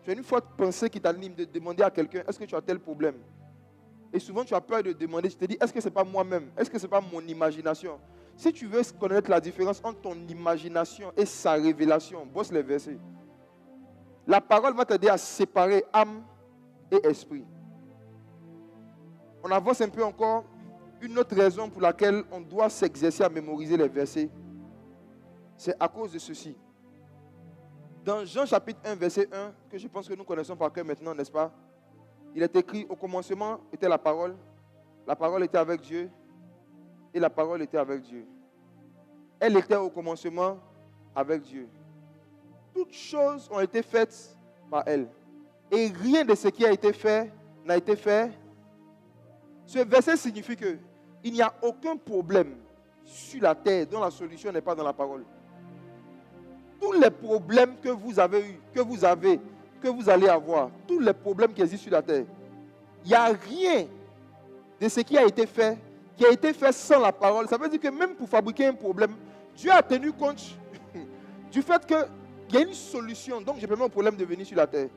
Tu as une forte pensée qui t'anime de demander à quelqu'un, est-ce que tu as tel problème? Et souvent tu as peur de demander, tu te dis, est-ce que ce n'est pas moi-même? Est-ce que ce n'est pas mon imagination? Si tu veux connaître la différence entre ton imagination et sa révélation, bosse les versets. La parole va t'aider à séparer âme et esprit. On avance un peu encore. Une autre raison pour laquelle on doit s'exercer à mémoriser les versets, c'est à cause de ceci. Dans Jean chapitre 1, verset 1, que je pense que nous connaissons par cœur maintenant, n'est-ce pas? Il est écrit, au commencement était la parole était avec Dieu, et la parole était avec Dieu. Elle était au commencement avec Dieu. Toutes choses ont été faites par elle. Et rien de ce qui a été fait n'a été fait. Ce verset signifie qu'il n'y a aucun problème sur la terre dont la solution n'est pas dans la parole. Tous les problèmes que vous avez eus, que vous allez avoir, tous les problèmes qui existent sur la terre, il n'y a rien de ce qui a été fait sans la parole. Ça veut dire que même pour fabriquer un problème, Dieu a tenu compte du fait qu'il y a une solution. Donc, je permets au problème de venir sur la terre.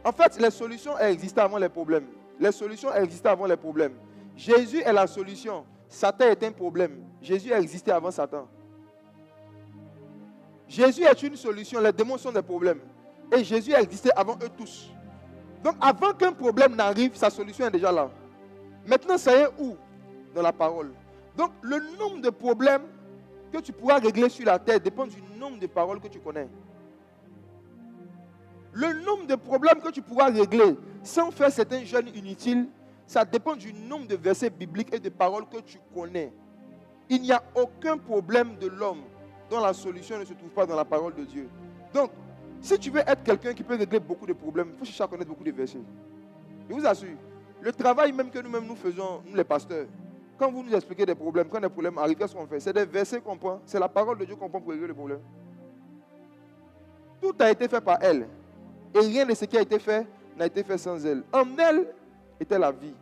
En fait, les solutions existaient avant les problèmes. Les solutions existaient avant les problèmes. Jésus est la solution. Satan est un problème. Jésus a existé avant Satan. Jésus est une solution. Les démons sont des problèmes. Et Jésus a existé avant eux tous. Donc, avant qu'un problème n'arrive, sa solution est déjà là. Maintenant, ça est où? Dans la parole. Donc, le nombre de problèmes que tu pourras régler sur la terre dépend du nombre de paroles que tu connais. Le nombre de problèmes que tu pourras régler sans faire certains jeûnes inutiles, ça dépend du nombre de versets bibliques et de paroles que tu connais. Il n'y a aucun problème de l'homme dont la solution ne se trouve pas dans la parole de Dieu. Donc, si tu veux être quelqu'un qui peut régler beaucoup de problèmes, il faut chercher à connaître beaucoup de versets. Je vous assure, le travail même que nous-mêmes nous faisons, nous les pasteurs, quand vous nous expliquez des problèmes, quand des problèmes arrivent, qu'est-ce qu'on fait? C'est des versets qu'on prend, c'est la parole de Dieu qu'on prend pour régler le problème. Tout a été fait par elle. Et rien de ce qui a été fait n'a été fait sans elle. En elle était la vie.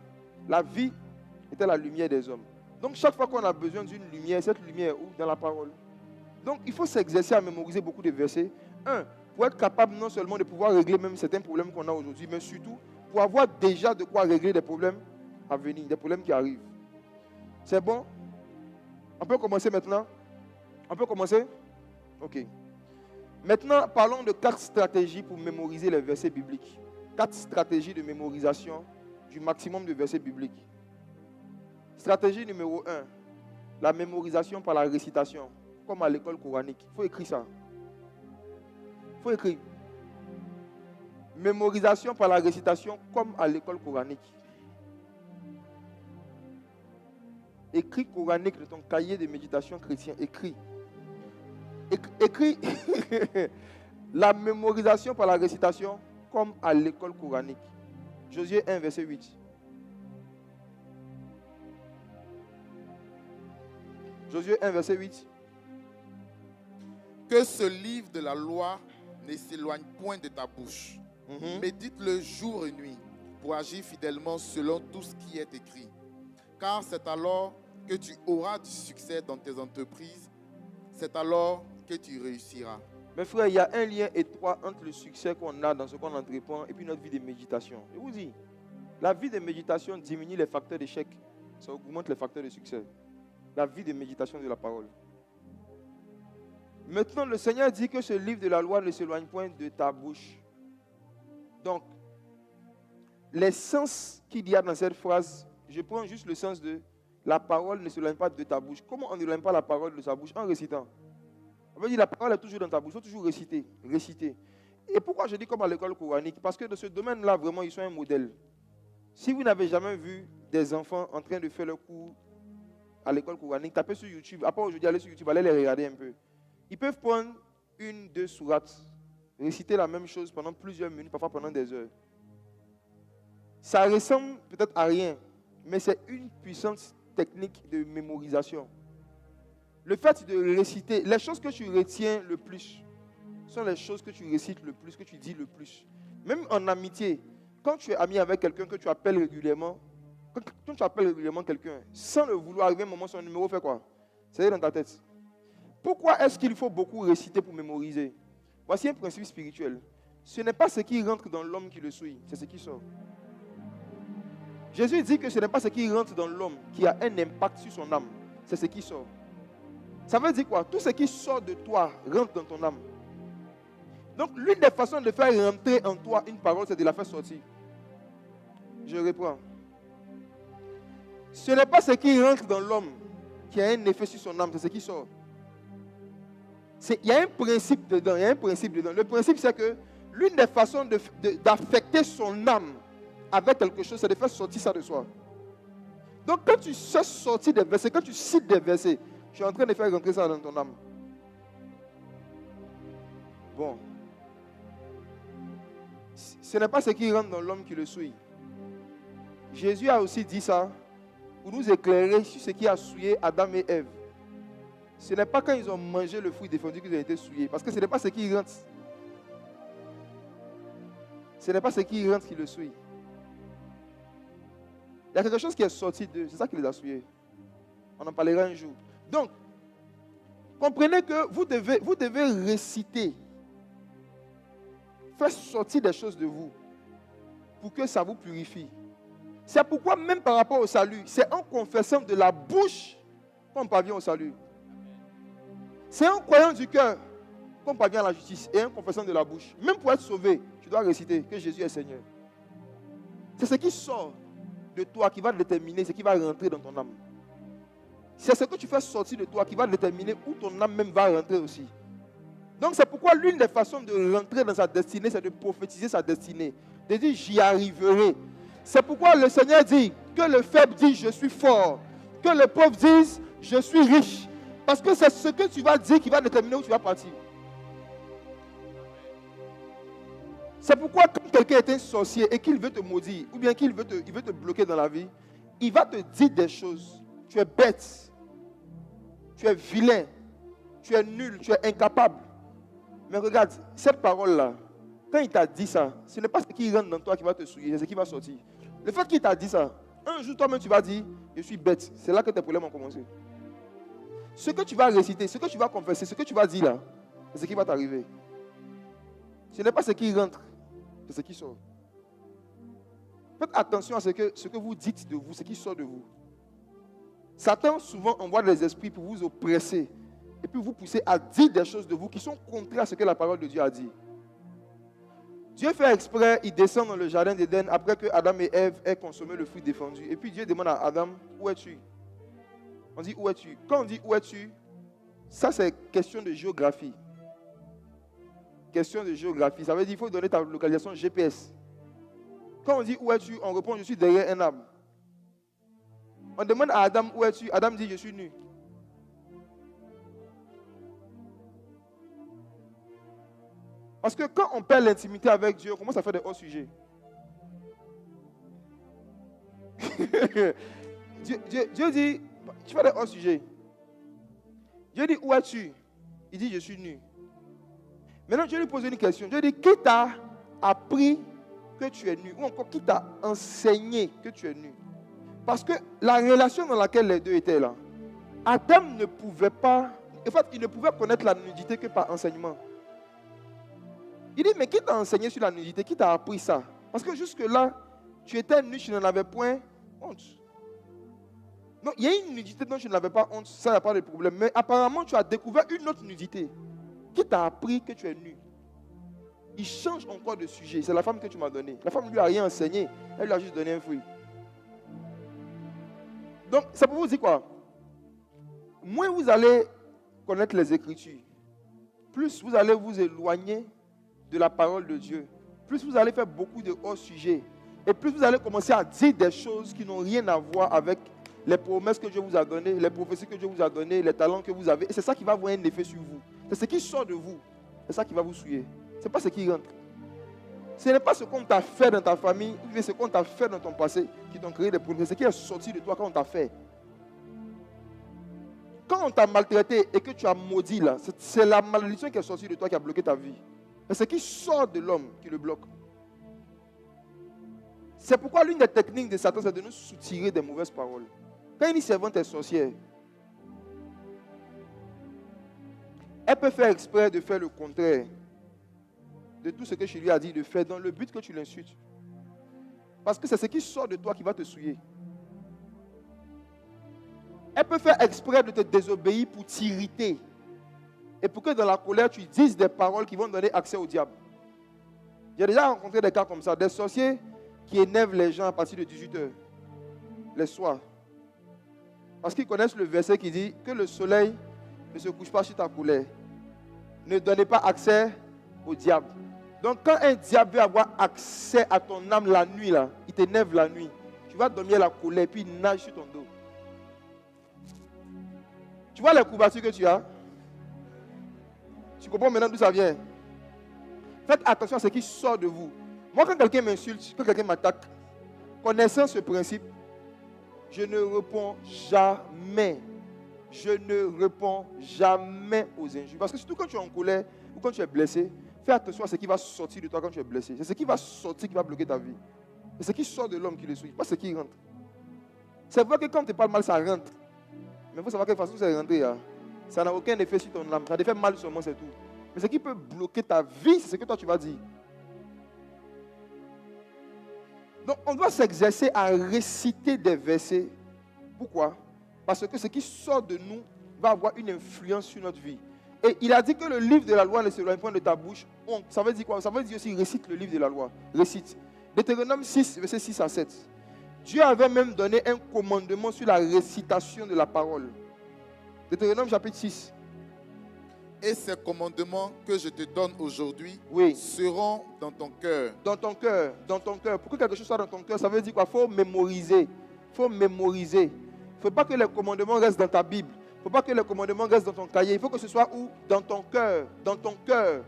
La vie était la lumière des hommes. Donc chaque fois qu'on a besoin d'une lumière, cette lumière est où? Dans la parole. Donc il faut s'exercer à mémoriser beaucoup de versets. Pour être capable non seulement de pouvoir régler même certains problèmes qu'on a aujourd'hui, mais surtout pour avoir déjà de quoi régler des problèmes à venir, des problèmes qui arrivent. C'est bon? On peut commencer maintenant? On peut commencer? Ok. Maintenant, parlons de 4 stratégies pour mémoriser les versets bibliques. 4 stratégies de mémorisation du maximum de versets bibliques. Stratégie numéro 1, la mémorisation par la récitation, comme à l'école coranique. Il faut écrire ça. Il faut écrire. Mémorisation par la récitation, comme à l'école coranique. Écris coranique de ton cahier de méditation chrétien. Écris. Écris la mémorisation par la récitation comme à l'école coranique. Josué 1, verset 8. Josué 1, verset 8. Que ce livre de la loi ne s'éloigne point de ta bouche. Médite-le jour et nuit pour agir fidèlement selon tout ce qui est écrit. Car c'est alors que tu auras du succès dans tes entreprises. C'est alors que tu réussiras. Mes frères, il y a un lien étroit entre le succès qu'on a dans ce qu'on entreprend et puis notre vie de méditation. Je vous dis, la vie de méditation diminue les facteurs d'échec. Ça augmente les facteurs de succès. La vie de méditation de la parole. Maintenant, le Seigneur dit que ce livre de la loi ne s'éloigne point de ta bouche. Donc, les sens qu'il y a dans cette phrase, je prends juste le sens de la parole ne s'éloigne pas de ta bouche. Comment on n'éloigne pas la parole de sa bouche? En récitant. On veut dire la parole est toujours dans ta bouche, il faut toujours réciter. Et pourquoi je dis comme à l'école coranique? Parce que dans ce domaine-là, vraiment, ils sont un modèle. Si vous n'avez jamais vu des enfants en train de faire le cours à l'école coranique, tapez sur YouTube. Après aujourd'hui, allez sur YouTube, allez les regarder un peu. Ils peuvent prendre 1-2 sourates, réciter la même chose pendant plusieurs minutes, parfois pendant des heures. Ça ressemble peut-être à rien, mais c'est une puissante technique de mémorisation. Le fait de réciter, les choses que tu retiens le plus sont les choses que tu récites le plus, que tu dis le plus. Même en amitié, quand tu es ami avec quelqu'un que tu appelles régulièrement, quand tu appelles régulièrement quelqu'un, sans le vouloir, arriver un moment, son numéro fait quoi? C'est dans ta tête. Pourquoi est-ce qu'il faut beaucoup réciter pour mémoriser? Voici un principe spirituel. Ce n'est pas ce qui rentre dans l'homme qui le souille, c'est ce qui sort. Jésus dit que ce n'est pas ce qui rentre dans l'homme qui a un impact sur son âme, c'est ce qui sort. Ça veut dire quoi? Tout ce qui sort de toi rentre dans ton âme. Donc, l'une des façons de faire rentrer en toi une parole, c'est de la faire sortir. Je reprends. Ce n'est pas ce qui rentre dans l'homme qui a un effet sur son âme, c'est ce qui sort. Il y a un principe dedans, Le principe, c'est que l'une des façons d'affecter son âme avec quelque chose, c'est de faire sortir ça de soi. Donc, quand tu sais sortir des versets, quand tu cites des versets, tu es en train de faire rentrer ça dans ton âme. Bon. Ce n'est pas ce qui rentre dans l'homme qui le souille. Jésus a aussi dit ça pour nous éclairer sur ce qui a souillé Adam et Ève. Ce n'est pas quand ils ont mangé le fruit défendu qu'ils ont été souillés. Parce que ce n'est pas ce qui rentre. Ce n'est pas ce qui rentre qui le souille. Il y a quelque chose qui est sorti d'eux. C'est ça qui les a souillés. On en parlera un jour. Donc, comprenez que vous devez réciter. Faire sortir des choses de vous pour que ça vous purifie. C'est pourquoi même par rapport au salut, c'est en confessant de la bouche qu'on parvient au salut. C'est en croyant du cœur qu'on parvient à la justice et en confessant de la bouche. Même pour être sauvé, tu dois réciter que Jésus est Seigneur. C'est ce qui sort de toi qui va déterminer ce qui va rentrer dans ton âme. C'est ce que tu fais sortir de toi qui va déterminer où ton âme même va rentrer aussi. Donc c'est pourquoi l'une des façons de rentrer dans sa destinée, c'est de prophétiser sa destinée. De dire j'y arriverai. C'est pourquoi le Seigneur dit que le faible dit je suis fort. Que le pauvre dise je suis riche. Parce que c'est ce que tu vas dire qui va déterminer où tu vas partir. C'est pourquoi quand quelqu'un est un sorcier et qu'il veut te maudire, ou bien qu'il veut te bloquer dans la vie, il va te dire des choses. Tu es bête. Tu es vilain. Tu es nul. Tu es incapable. Mais regarde, cette parole-là, quand il t'a dit ça, ce n'est pas ce qui rentre dans toi qui va te souiller, c'est ce qui va sortir. Le fait qu'il t'a dit ça, un jour toi-même tu vas dire, je suis bête. C'est là que tes problèmes ont commencé. Ce que tu vas réciter, ce que tu vas confesser, ce que tu vas dire là, c'est ce qui va t'arriver. Ce n'est pas ce qui rentre, c'est ce qui sort. Faites attention à ce que vous dites de vous, ce qui sort de vous. Satan souvent envoie des esprits pour vous oppresser. Et puis vous poussez à dire des choses de vous qui sont contraires à ce que la parole de Dieu a dit. Dieu fait exprès, il descend dans le jardin d'Éden après que Adam et Ève aient consommé le fruit défendu. Et puis Dieu demande à Adam, où es-tu? On dit, où es-tu? Quand on dit, où es-tu? Ça c'est question de géographie. Question de géographie. Ça veut dire qu'il faut donner ta localisation GPS. Quand on dit, où es-tu? On répond, je suis derrière un arbre. On demande à Adam, où es-tu? Adam dit, je suis nu. Parce que quand on perd l'intimité avec Dieu, on commence à faire des hauts sujets. Dieu dit, tu fais des hors-sujets. Dieu dit, où es-tu? Il dit, je suis nu. Maintenant, Dieu lui pose une question. Dieu dit, qui t'a appris que tu es nu? Ou encore, qui t'a enseigné que tu es nu? Parce que la relation dans laquelle les deux étaient là, Adam ne pouvait pas, en fait, il ne pouvait connaître la nudité que par enseignement. Il dit, mais qui t'a enseigné sur la nudité? Qui t'a appris ça? Parce que jusque-là, tu étais nu, tu n'en avais point honte. Donc, il y a une nudité dont tu n'avais pas honte, ça, il n'y a pas de problème. Mais apparemment, tu as découvert une autre nudité. Qui t'a appris que tu es nu? Il change encore de sujet. C'est la femme que tu m'as donnée. La femme ne lui a rien enseigné. Elle lui a juste donné un fruit. Donc, ça pour vous dire quoi? Moins vous allez connaître les Écritures, plus vous allez vous éloigner de la parole de Dieu, plus vous allez faire beaucoup de hors-sujets, et plus vous allez commencer à dire des choses qui n'ont rien à voir avec les promesses que Dieu vous a données, les prophéties que Dieu vous a données, les talents que vous avez. Et c'est ça qui va avoir un effet sur vous. C'est ce qui sort de vous. C'est ça qui va vous souiller. Ce n'est pas ce qui rentre. Ce n'est pas ce qu'on t'a fait dans ta famille, ou ce qu'on t'a fait dans ton passé qui t'ont créé des problèmes. C'est ce qui est sorti de toi quand on t'a fait. Quand on t'a maltraité et que tu as maudit là, c'est la malédiction qui est sortie de toi qui a bloqué ta vie. C'est ce qui sort de l'homme qui le bloque. C'est pourquoi l'une des techniques de Satan, c'est de nous soutirer des mauvaises paroles. Quand une servante est sorcière, elle peut faire exprès de faire le contraire de tout ce que je lui ai dit de faire dans le but que tu l'insultes. Parce que c'est ce qui sort de toi qui va te souiller. Elle peut faire exprès de te désobéir pour t'irriter. Et pour que dans la colère, tu dises des paroles qui vont donner accès au diable. J'ai déjà rencontré des cas comme ça. Des sorciers qui énervent les gens à partir de 18h, les soirs. Parce qu'ils connaissent le verset qui dit que le soleil ne se couche pas sur ta colère. Ne donnez pas accès au diable. Donc quand un diable veut avoir accès à ton âme la nuit, là, il t'énerve la nuit. Tu vas dormir la colère puis il nage sur ton dos. Tu vois les courbatures que tu as? Tu comprends maintenant d'où ça vient? Faites attention à ce qui sort de vous. Moi, quand quelqu'un m'insulte, quand quelqu'un m'attaque, connaissant ce principe, je ne réponds jamais. Je ne réponds jamais aux injures. Parce que surtout quand tu es en colère ou quand tu es blessé, fais attention à ce qui va sortir de toi quand tu es blessé. C'est ce qui va sortir qui va bloquer ta vie. C'est ce qui sort de l'homme qui le suit, pas ce qui rentre. C'est vrai que quand tu parles mal, ça rentre. Mais il faut savoir quelle façon c'est rentré. Hein. Ça n'a aucun effet sur ton âme. Ça te fait mal seulement, c'est tout. Mais ce qui peut bloquer ta vie, c'est ce que toi tu vas dire. Donc on doit s'exercer à réciter des versets. Pourquoi? Parce que ce qui sort de nous va avoir une influence sur notre vie. Et il a dit que le livre de la loi ne s'éloigne point de ta bouche. Donc, ça veut dire quoi? Ça veut dire aussi récite le livre de la loi. Récite. Deutéronome 6, versets 6 à 7. Dieu avait même donné un commandement sur la récitation de la parole. Deutéronome chapitre 6. Et ces commandements que je te donne aujourd'hui seront dans ton cœur. Dans ton cœur, dans ton cœur. Pour que quelque chose soit dans ton cœur, ça veut dire quoi? Il faut mémoriser. Il faut mémoriser. Il ne faut pas que les commandements restent dans ta Bible. Il ne faut pas que les commandements restent dans ton cahier. Il faut que ce soit où? Dans ton cœur. Dans ton cœur.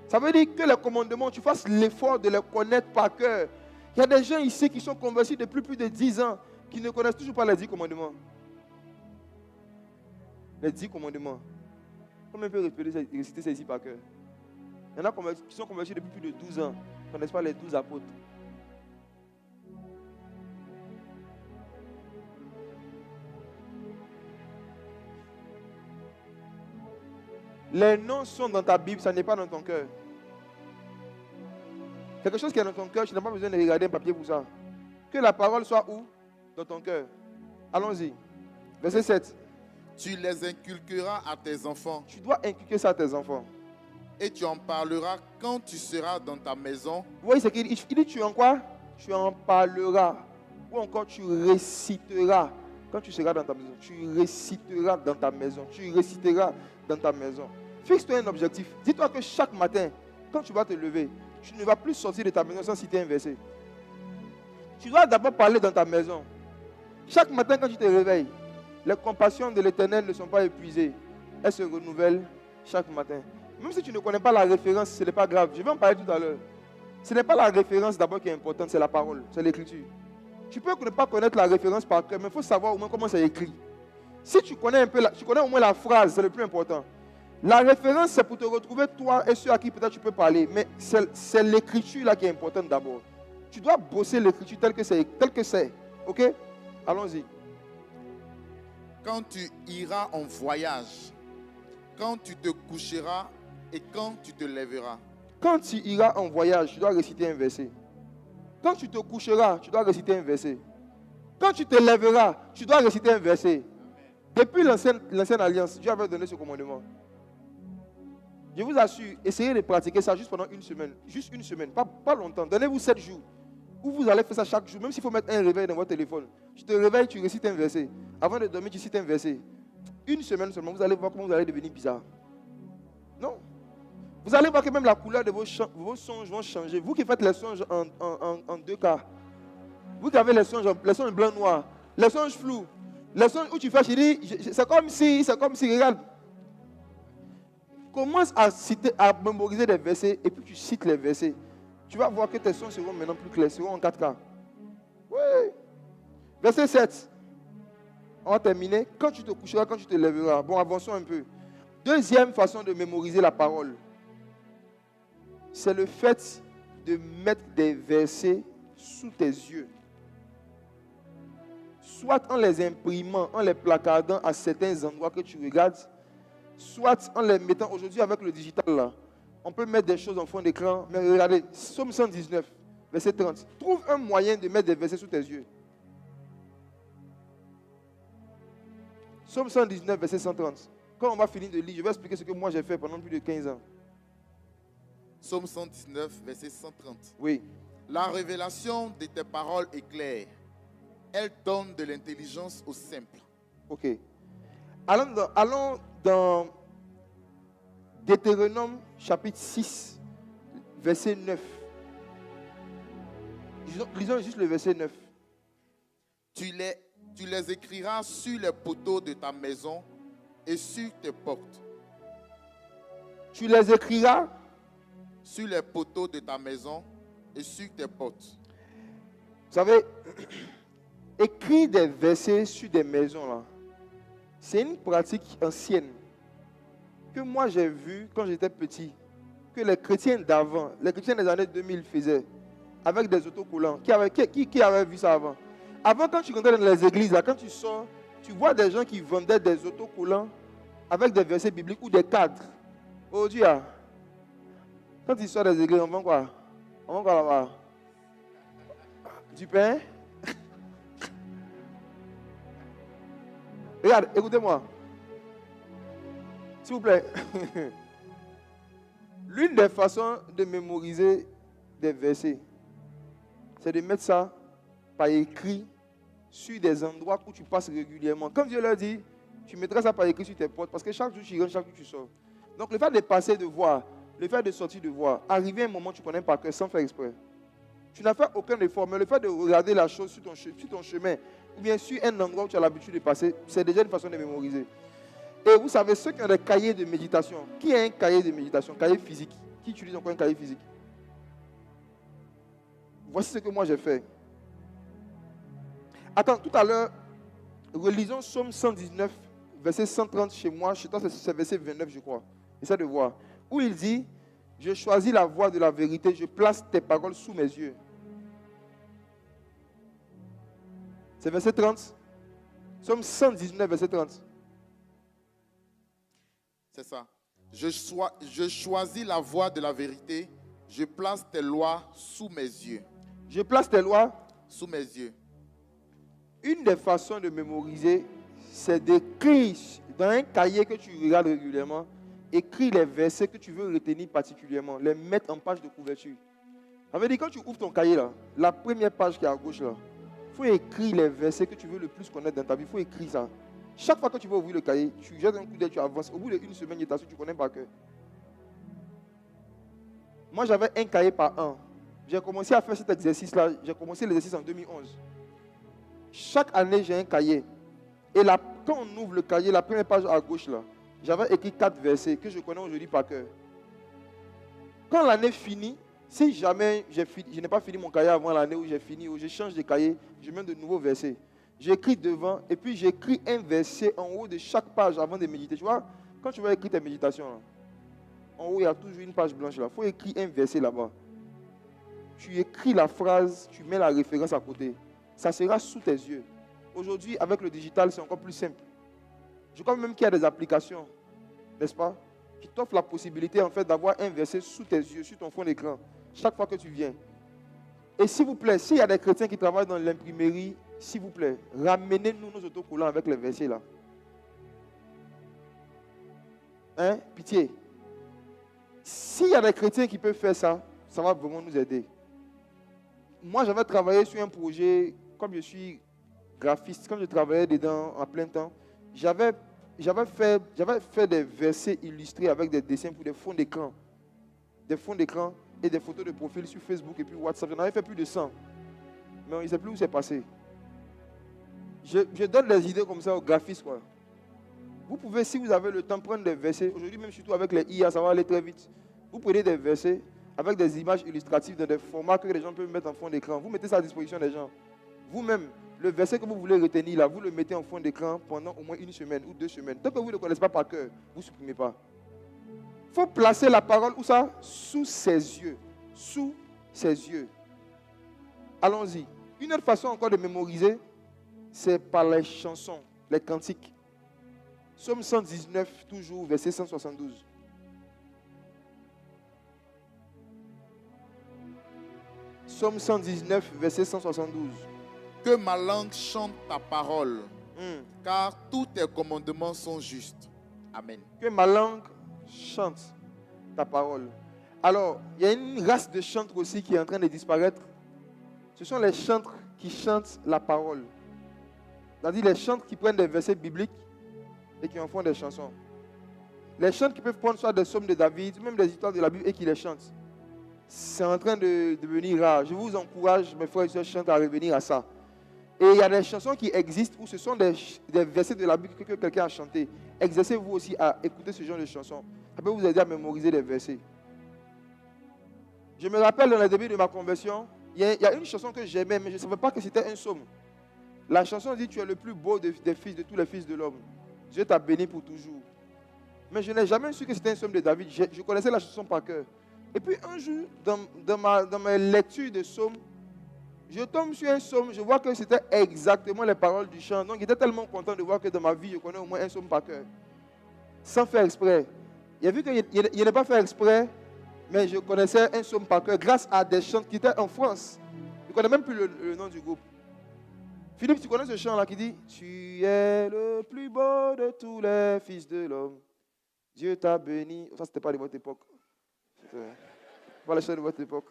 Ça veut dire que les commandements, tu fasses l'effort de les connaître par cœur. Il y a des gens ici qui sont convertis depuis plus de 10 ans, qui ne connaissent toujours pas les 10 commandements. Les 10 commandements. Comment on peut réciter ceci par cœur? Il y en a qui sont convertis depuis plus de 12 ans, qui ne connaissent pas les 12 apôtres. Les noms sont dans ta Bible, ça n'est pas dans ton cœur. Quelque chose qui est dans ton cœur, tu n'as pas besoin de regarder un papier pour ça. Que la parole soit où? Dans ton cœur. Allons-y. Verset 7. Tu les inculqueras à tes enfants. Tu dois inculquer ça à tes enfants. Et tu en parleras quand tu seras dans ta maison. Vous voyez ce qu'il dit? Il dit tu en quoi? Tu en parleras. Ou encore tu réciteras quand tu seras dans ta maison. Tu réciteras dans ta maison. Tu réciteras dans ta maison. Fixe-toi un objectif. Dis-toi que chaque matin, quand tu vas te lever, tu ne vas plus sortir de ta maison sans citer un verset. Tu dois d'abord parler dans ta maison. Chaque matin quand tu te réveilles, les compassions de l'Éternel ne sont pas épuisées. Elles se renouvellent chaque matin. Même si tu ne connais pas la référence, ce n'est pas grave. Je vais en parler tout à l'heure. Ce n'est pas la référence d'abord qui est importante, c'est la parole, c'est l'écriture. Tu peux ne pas connaître la référence par cœur, mais il faut savoir au moins comment c'est écrit. Si tu connais un peu, tu connais au moins la phrase, c'est le plus important. La référence, c'est pour te retrouver toi et ceux à qui peut-être tu peux parler. Mais c'est l'écriture là qui est importante d'abord. Tu dois bosser l'écriture tel que c'est. Ok? Allons-y. Quand tu iras en voyage, quand tu te coucheras et quand tu te lèveras. Quand tu iras en voyage, tu dois réciter un verset. Quand tu te coucheras, tu dois réciter un verset. Quand tu te lèveras, tu dois réciter un verset. Depuis l'ancienne alliance, Dieu avait donné ce commandement. Je vous assure, essayez de pratiquer ça juste pendant une semaine. Juste une semaine, pas longtemps. Donnez-vous 7 jours. Où vous allez faire ça chaque jour, même s'il faut mettre un réveil dans votre téléphone. Tu te réveilles, tu récites un verset. Avant de dormir, tu cites un verset. Une semaine seulement, vous allez voir comment vous allez devenir bizarre. Non. Vous allez voir que même la couleur de vos songes vont changer. Vous qui faites les songes en 2 cas. Vous qui avez les songes blanc-noir, les songes flous, les songes où tu fais, c'est comme si, regarde. Commence à mémoriser des versets et puis tu cites les versets. Tu vas voir que tes songes seront maintenant plus clairs, seront en 4K. Oui. Verset 7. On va terminer. Quand tu te coucheras, quand tu te lèveras. Bon, avançons un peu. Deuxième façon de mémoriser la parole, c'est le fait de mettre des versets sous tes yeux. Soit en les imprimant, en les placardant à certains endroits que tu regardes, soit en les mettant aujourd'hui avec le digital là. On peut mettre des choses en fond d'écran, mais regardez, Psaume 119, verset 30. Trouve un moyen de mettre des versets sous tes yeux. Psaume 119, verset 130. Quand on va finir de lire, je vais expliquer ce que moi j'ai fait pendant plus de 15 ans. Psaume 119, verset 130. Oui. La révélation de tes paroles est claire. Elle donne de l'intelligence aux simples. Ok. Allons dans Deutéronome chapitre 6, verset 9. Lisons juste le verset 9. Tu les écriras sur les poteaux de ta maison et sur tes portes. Tu les écriras sur les poteaux de ta maison et sur tes portes. Vous savez, écrire des versets sur des maisons, là, c'est une pratique ancienne que moi j'ai vue quand j'étais petit, que les chrétiens d'avant, les chrétiens des années 2000 faisaient, avec des autocollants. Qui avait vu ça avant? Avant, quand tu rentrais dans les églises, là, quand tu sors, tu vois des gens qui vendaient des autocollants avec des versets bibliques ou des cadres. Oh Dieu, quand ils sortent des églises, on vend quoi? On vend quoi là-bas? Du pain? Regarde, écoutez-moi. S'il vous plaît. L'une des façons de mémoriser des versets, c'est de mettre ça par écrit sur des endroits où tu passes régulièrement. Comme Dieu l'a dit, tu mettras ça par écrit sur tes portes parce que chaque jour tu rentres, chaque jour tu sors. Donc le fait de passer de voir, le fait de sortir de voir, arriver à un moment où tu connais par cœur sans faire exprès. Tu n'as fait aucun effort, mais le fait de regarder la chose sur ton chemin, ou bien sur un endroit où tu as l'habitude de passer, c'est déjà une façon de mémoriser. Et vous savez, ceux qui ont des cahiers de méditation, qui a un cahier de méditation, cahier physique? Qui utilise encore un cahier physique? Voici ce que moi j'ai fait. Attends, tout à l'heure, relisons Psaume 119, verset 130 chez moi. Chez toi, c'est verset 29, je crois. Essaie de voir. Où il dit, je choisis la voie de la vérité, je place tes paroles sous mes yeux. C'est verset 30. Psaume 119, verset 30. C'est ça. Je choisis la voie de la vérité, je place tes lois sous mes yeux. Je place tes lois sous mes yeux. Une des façons de mémoriser, c'est d'écrire dans un cahier que tu regardes régulièrement, écrire les versets que tu veux retenir particulièrement, les mettre en page de couverture. Ça veut dire quand tu ouvres ton cahier là, la première page qui est à gauche là, il faut écrire les versets que tu veux le plus connaître dans ta vie. Il faut écrire ça. Chaque fois que tu vas ouvrir le cahier, tu jettes un coup d'œil, tu avances. Au bout d'une semaine, tu connais par cœur. Moi, j'avais un cahier par an. J'ai commencé à faire cet exercice-là. J'ai commencé l'exercice en 2011. Chaque année, j'ai un cahier. Et là, quand on ouvre le cahier, la première page à gauche, là, j'avais écrit 4 versets que je connais aujourd'hui par cœur. Quand l'année finit, Si jamais je n'ai pas fini mon cahier avant l'année où j'ai fini, où je change de cahier, je mets de nouveaux versets. J'écris devant et puis j'écris un verset en haut de chaque page avant de méditer. Tu vois, quand tu vas écrire tes méditations, là, en haut, il y a toujours une page blanche là. Il faut écrire un verset là-bas. Tu écris la phrase, tu mets la référence à côté. Ça sera sous tes yeux. Aujourd'hui, avec le digital, c'est encore plus simple. Je crois même qu'il y a des applications, n'est-ce pas, qui t'offrent la possibilité en fait d'avoir un verset sous tes yeux, sur ton fond d'écran, chaque fois que tu viens. Et s'il vous plaît, s'il y a des chrétiens qui travaillent dans l'imprimerie, s'il vous plaît, ramenez-nous nos autocollants avec les versets là. Hein? Pitié. S'il y a des chrétiens qui peuvent faire ça, ça va vraiment nous aider. Moi, j'avais travaillé sur un projet, comme je suis graphiste, comme je travaillais dedans en plein temps, j'avais fait des versets illustrés avec des dessins pour des fonds d'écran. Des fonds d'écran et des photos de profil sur Facebook et puis WhatsApp. J'en avais fait plus de 100. Mais on ne sait plus où c'est passé. Je donne des idées comme ça aux graphistes, quoi. Vous pouvez, si vous avez le temps, prendre des versets. Aujourd'hui, même surtout avec les IA, ça va aller très vite. Vous prenez des versets avec des images illustratives dans des formats que les gens peuvent mettre en fond d'écran. Vous mettez ça à disposition des gens. Vous-même, le verset que vous voulez retenir, là, vous le mettez en fond d'écran pendant au moins 1 semaine ou 2 semaines. Tant que vous ne le connaissez pas par cœur, vous ne supprimez pas. Il faut placer la parole, où ça? Sous ses yeux. Sous ses yeux. Allons-y. Une autre façon encore de mémoriser, c'est par les chansons, les cantiques. Psaume 119, toujours, verset 172. Psaume 119, verset 172. Que ma langue chante ta parole, car tous tes commandements sont justes. Amen. Que ma langue chante ta parole. Alors, il y a une race de chantres aussi qui est en train de disparaître. Ce sont les chantres qui chantent la parole. C'est-à-dire les chantres qui prennent des versets bibliques et qui en font des chansons. Les chantres qui peuvent prendre soit des psaumes de David, même des histoires de la Bible et qui les chantent. C'est en train de devenir rare. Je vous encourage, mes frères et sœurs chantres, à revenir à ça. Et il y a des chansons qui existent où ce sont des versets de la Bible que quelqu'un a chanté. Exercez-vous aussi à écouter ce genre de chansons. Ça peut vous aider à mémoriser des versets. Je me rappelle dans le début de ma conversion, il y a une chanson que j'aimais, mais je ne savais pas que c'était un psaume. La chanson dit: tu es le plus beau des fils, de tous les fils de l'homme. Dieu t'a béni pour toujours. Mais je n'ai jamais su que c'était un psaume de David. Je connaissais la chanson par cœur. Et puis un jour, dans ma lecture de psaume, je tombe sur un psaume, je vois que c'était exactement les paroles du chant. Donc j'étais tellement content de voir que dans ma vie, je connais au moins un psaume par cœur. Sans faire exprès. Il a vu qu'il n'a pas fait exprès, mais je connaissais un psaume par cœur grâce à des chants qui étaient en France. Je ne connais même plus le nom du groupe. Philippe, tu connais ce chant-là qui dit: tu es le plus beau de tous les fils de l'homme. Dieu t'a béni. Ça, ce n'était pas de votre époque. C'était pas les chants de votre époque.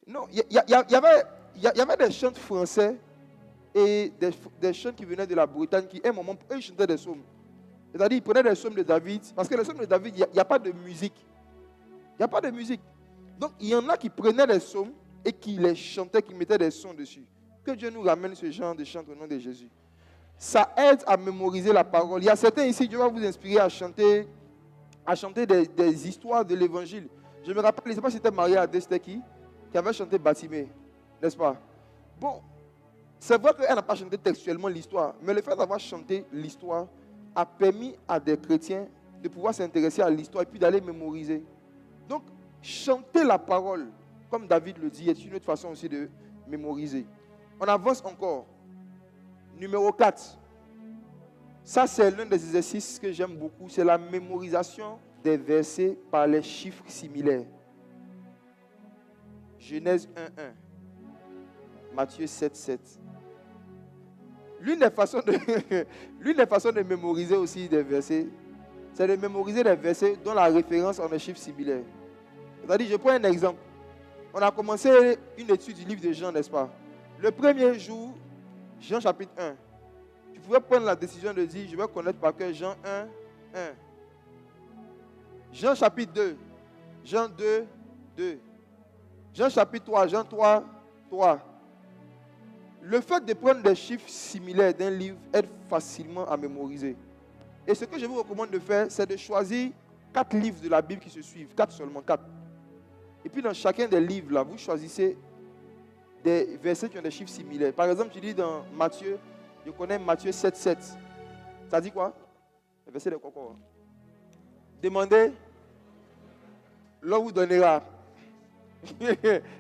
Non, il y avait des chants français et des chants qui venaient de la Bretagne qui, à un moment, eux, ils chantaient des psaumes. C'est-à-dire, ils prenaient des psaumes de David. Parce que les psaumes de David, il n'y a pas de musique. Il n'y a pas de musique. Donc, il y en a qui prenaient des psaumes et qui les chantaient, qui mettaient des sons dessus. Que Dieu nous ramène ce genre de chant au nom de Jésus. Ça aide à mémoriser la parole. Il y a certains ici, Dieu va vous inspirer à chanter des histoires de l'évangile. Je me rappelle, je ne sais pas si c'était Maria Adesteki qui avait chanté Batimée, n'est-ce pas? Bon, c'est vrai qu'elle n'a pas chanté textuellement l'histoire, mais le fait d'avoir chanté l'histoire a permis à des chrétiens de pouvoir s'intéresser à l'histoire et puis d'aller mémoriser. Donc, chanter la parole, comme David le dit, est une autre façon aussi de mémoriser. On avance encore. Numéro 4. Ça, c'est l'un des exercices que j'aime beaucoup. C'est la mémorisation des versets par les chiffres similaires. Genèse 1:1. Matthieu 7:7. L'une des façons de mémoriser aussi des versets, c'est de mémoriser des versets dont la référence en des chiffres similaires. C'est-à-dire, je prends un exemple. On a commencé une étude du livre de Jean, n'est-ce pas? Le premier jour, Jean chapitre 1. Tu pouvais prendre la décision de dire: je vais connaître par cœur Jean 1:1. Jean chapitre 2. Jean 2:2. Jean chapitre 3. Jean 3:3. Le fait de prendre des chiffres similaires d'un livre aide facilement à mémoriser. Et ce que je vous recommande de faire, c'est de choisir 4 livres de la Bible qui se suivent. 4 seulement, 4. Et puis dans chacun des livres, là, vous choisissez des versets qui ont des chiffres similaires. Par exemple, tu lis dans Matthieu, je connais Matthieu 7,7. Ça dit quoi? Le verset de quoi? Demandez, l'on vous donnera.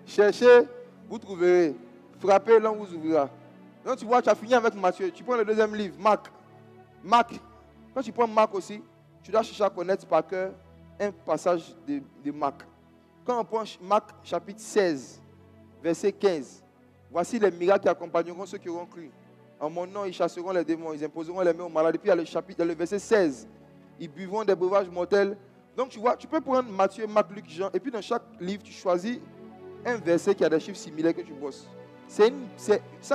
Cherchez, vous trouverez. Frappez, l'on vous ouvrira. Donc tu vois, tu as fini avec Matthieu. Tu prends le deuxième livre, Marc. Quand tu prends Marc aussi, tu dois chercher à connaître par cœur un passage de Marc. Quand on prend Marc chapitre 16, verset 15, voici les miracles qui accompagneront ceux qui auront cru. En mon nom, ils chasseront les démons, ils imposeront les mains aux malades. Et puis il y a le chapitre, le verset 16, ils buvront des breuvages mortels. Donc tu vois, tu peux prendre Matthieu, Marc, Luc, Jean, et puis dans chaque livre, tu choisis un verset qui a des chiffres similaires que tu bosses. Ça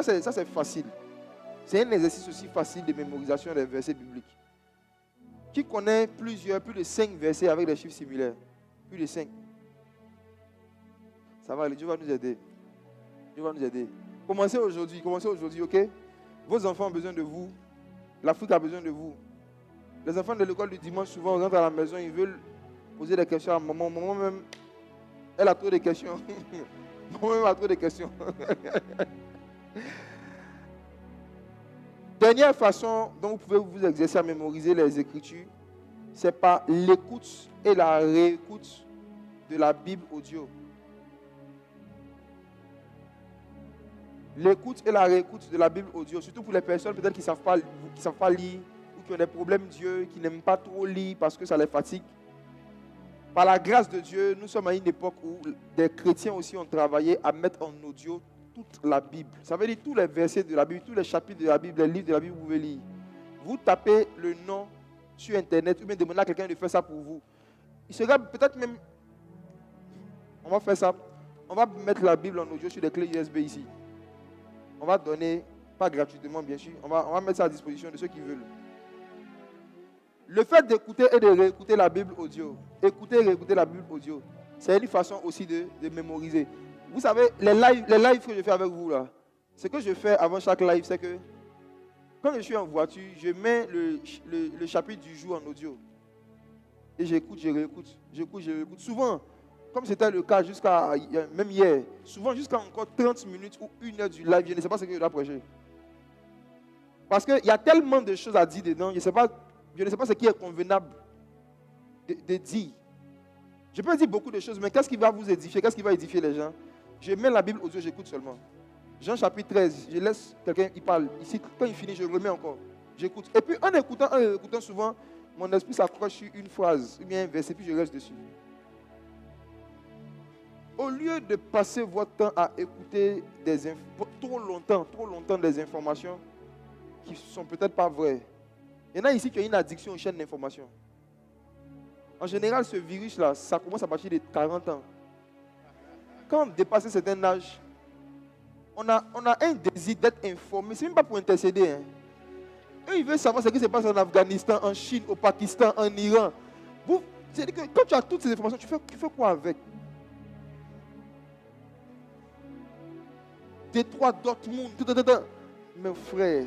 c'est facile. C'est un exercice aussi facile de mémorisation des versets bibliques. Qui connaît plus de 5 versets avec des chiffres similaires? Plus de 5. Ça va, Dieu va nous aider. Dieu va nous aider. Commencez aujourd'hui, ok? Vos enfants ont besoin de vous. L'Afrique a besoin de vous. Les enfants de l'école du dimanche, souvent, rentrent à la maison, ils veulent poser des questions à maman. Maman même, elle a trop de questions. Maman même a trop de questions. Dernière façon dont vous pouvez vous exercer à mémoriser les Écritures, c'est par l'écoute et la réécoute de la Bible audio. L'écoute et la réécoute de la Bible audio, surtout pour les personnes peut-être qui ne savent pas lire, ou qui ont des problèmes Dieu, qui n'aiment pas trop lire parce que ça les fatigue. Par la grâce de Dieu, nous sommes à une époque où des chrétiens aussi ont travaillé à mettre en audio toute la Bible. Ça veut dire tous les versets de la Bible, tous les chapitres de la Bible, les livres de la Bible, vous pouvez lire. Vous tapez le nom sur Internet ou bien demandez à quelqu'un de faire ça pour vous. Il sera peut-être même... On va faire ça. On va mettre la Bible en audio sur des clés USB ici. On va donner, pas gratuitement bien sûr, on va mettre ça à disposition de ceux qui veulent. Le fait d'écouter et de réécouter la Bible audio, écouter et réécouter la Bible audio, c'est une façon aussi de mémoriser. Vous savez, les lives que je fais avec vous là, ce que je fais avant chaque live, c'est que quand je suis en voiture, je mets le chapitre du jour en audio. Et j'écoute, je réécoute. J'écoute, je réécoute. Souvent, comme c'était le cas jusqu'à, même hier, souvent jusqu'à encore 30 minutes ou 1 heure du live, je ne sais pas ce que je dois prêcher. Parce qu'il y a tellement de choses à dire dedans, je ne sais pas ce qui est convenable de dire. Je peux dire beaucoup de choses, mais qu'est-ce qui va vous édifier? Qu'est-ce qui va édifier les gens? Je mets la Bible audio, j'écoute seulement. Jean chapitre 13, je laisse quelqu'un, il parle. Ici, quand il finit, je remets encore. J'écoute. Et puis en écoutant souvent, mon esprit s'accroche sur une phrase, ou bien un verset, puis je reste dessus. Au lieu de passer votre temps à écouter trop longtemps des informations qui ne sont peut-être pas vraies. Il y en a ici qui ont une addiction aux chaînes d'information. En général, ce virus-là, ça commence à partir de 40 ans. Quand on dépasse un certain âge, on a un désir d'être informé. Ce n'est même pas pour intercéder. Hein. Eux, ils veulent savoir ce qui se passe en Afghanistan, en Chine, au Pakistan, en Iran. C'est-à-dire que quand tu as toutes ces informations, tu fais quoi avec? Détroit, Dortmund, mes frères.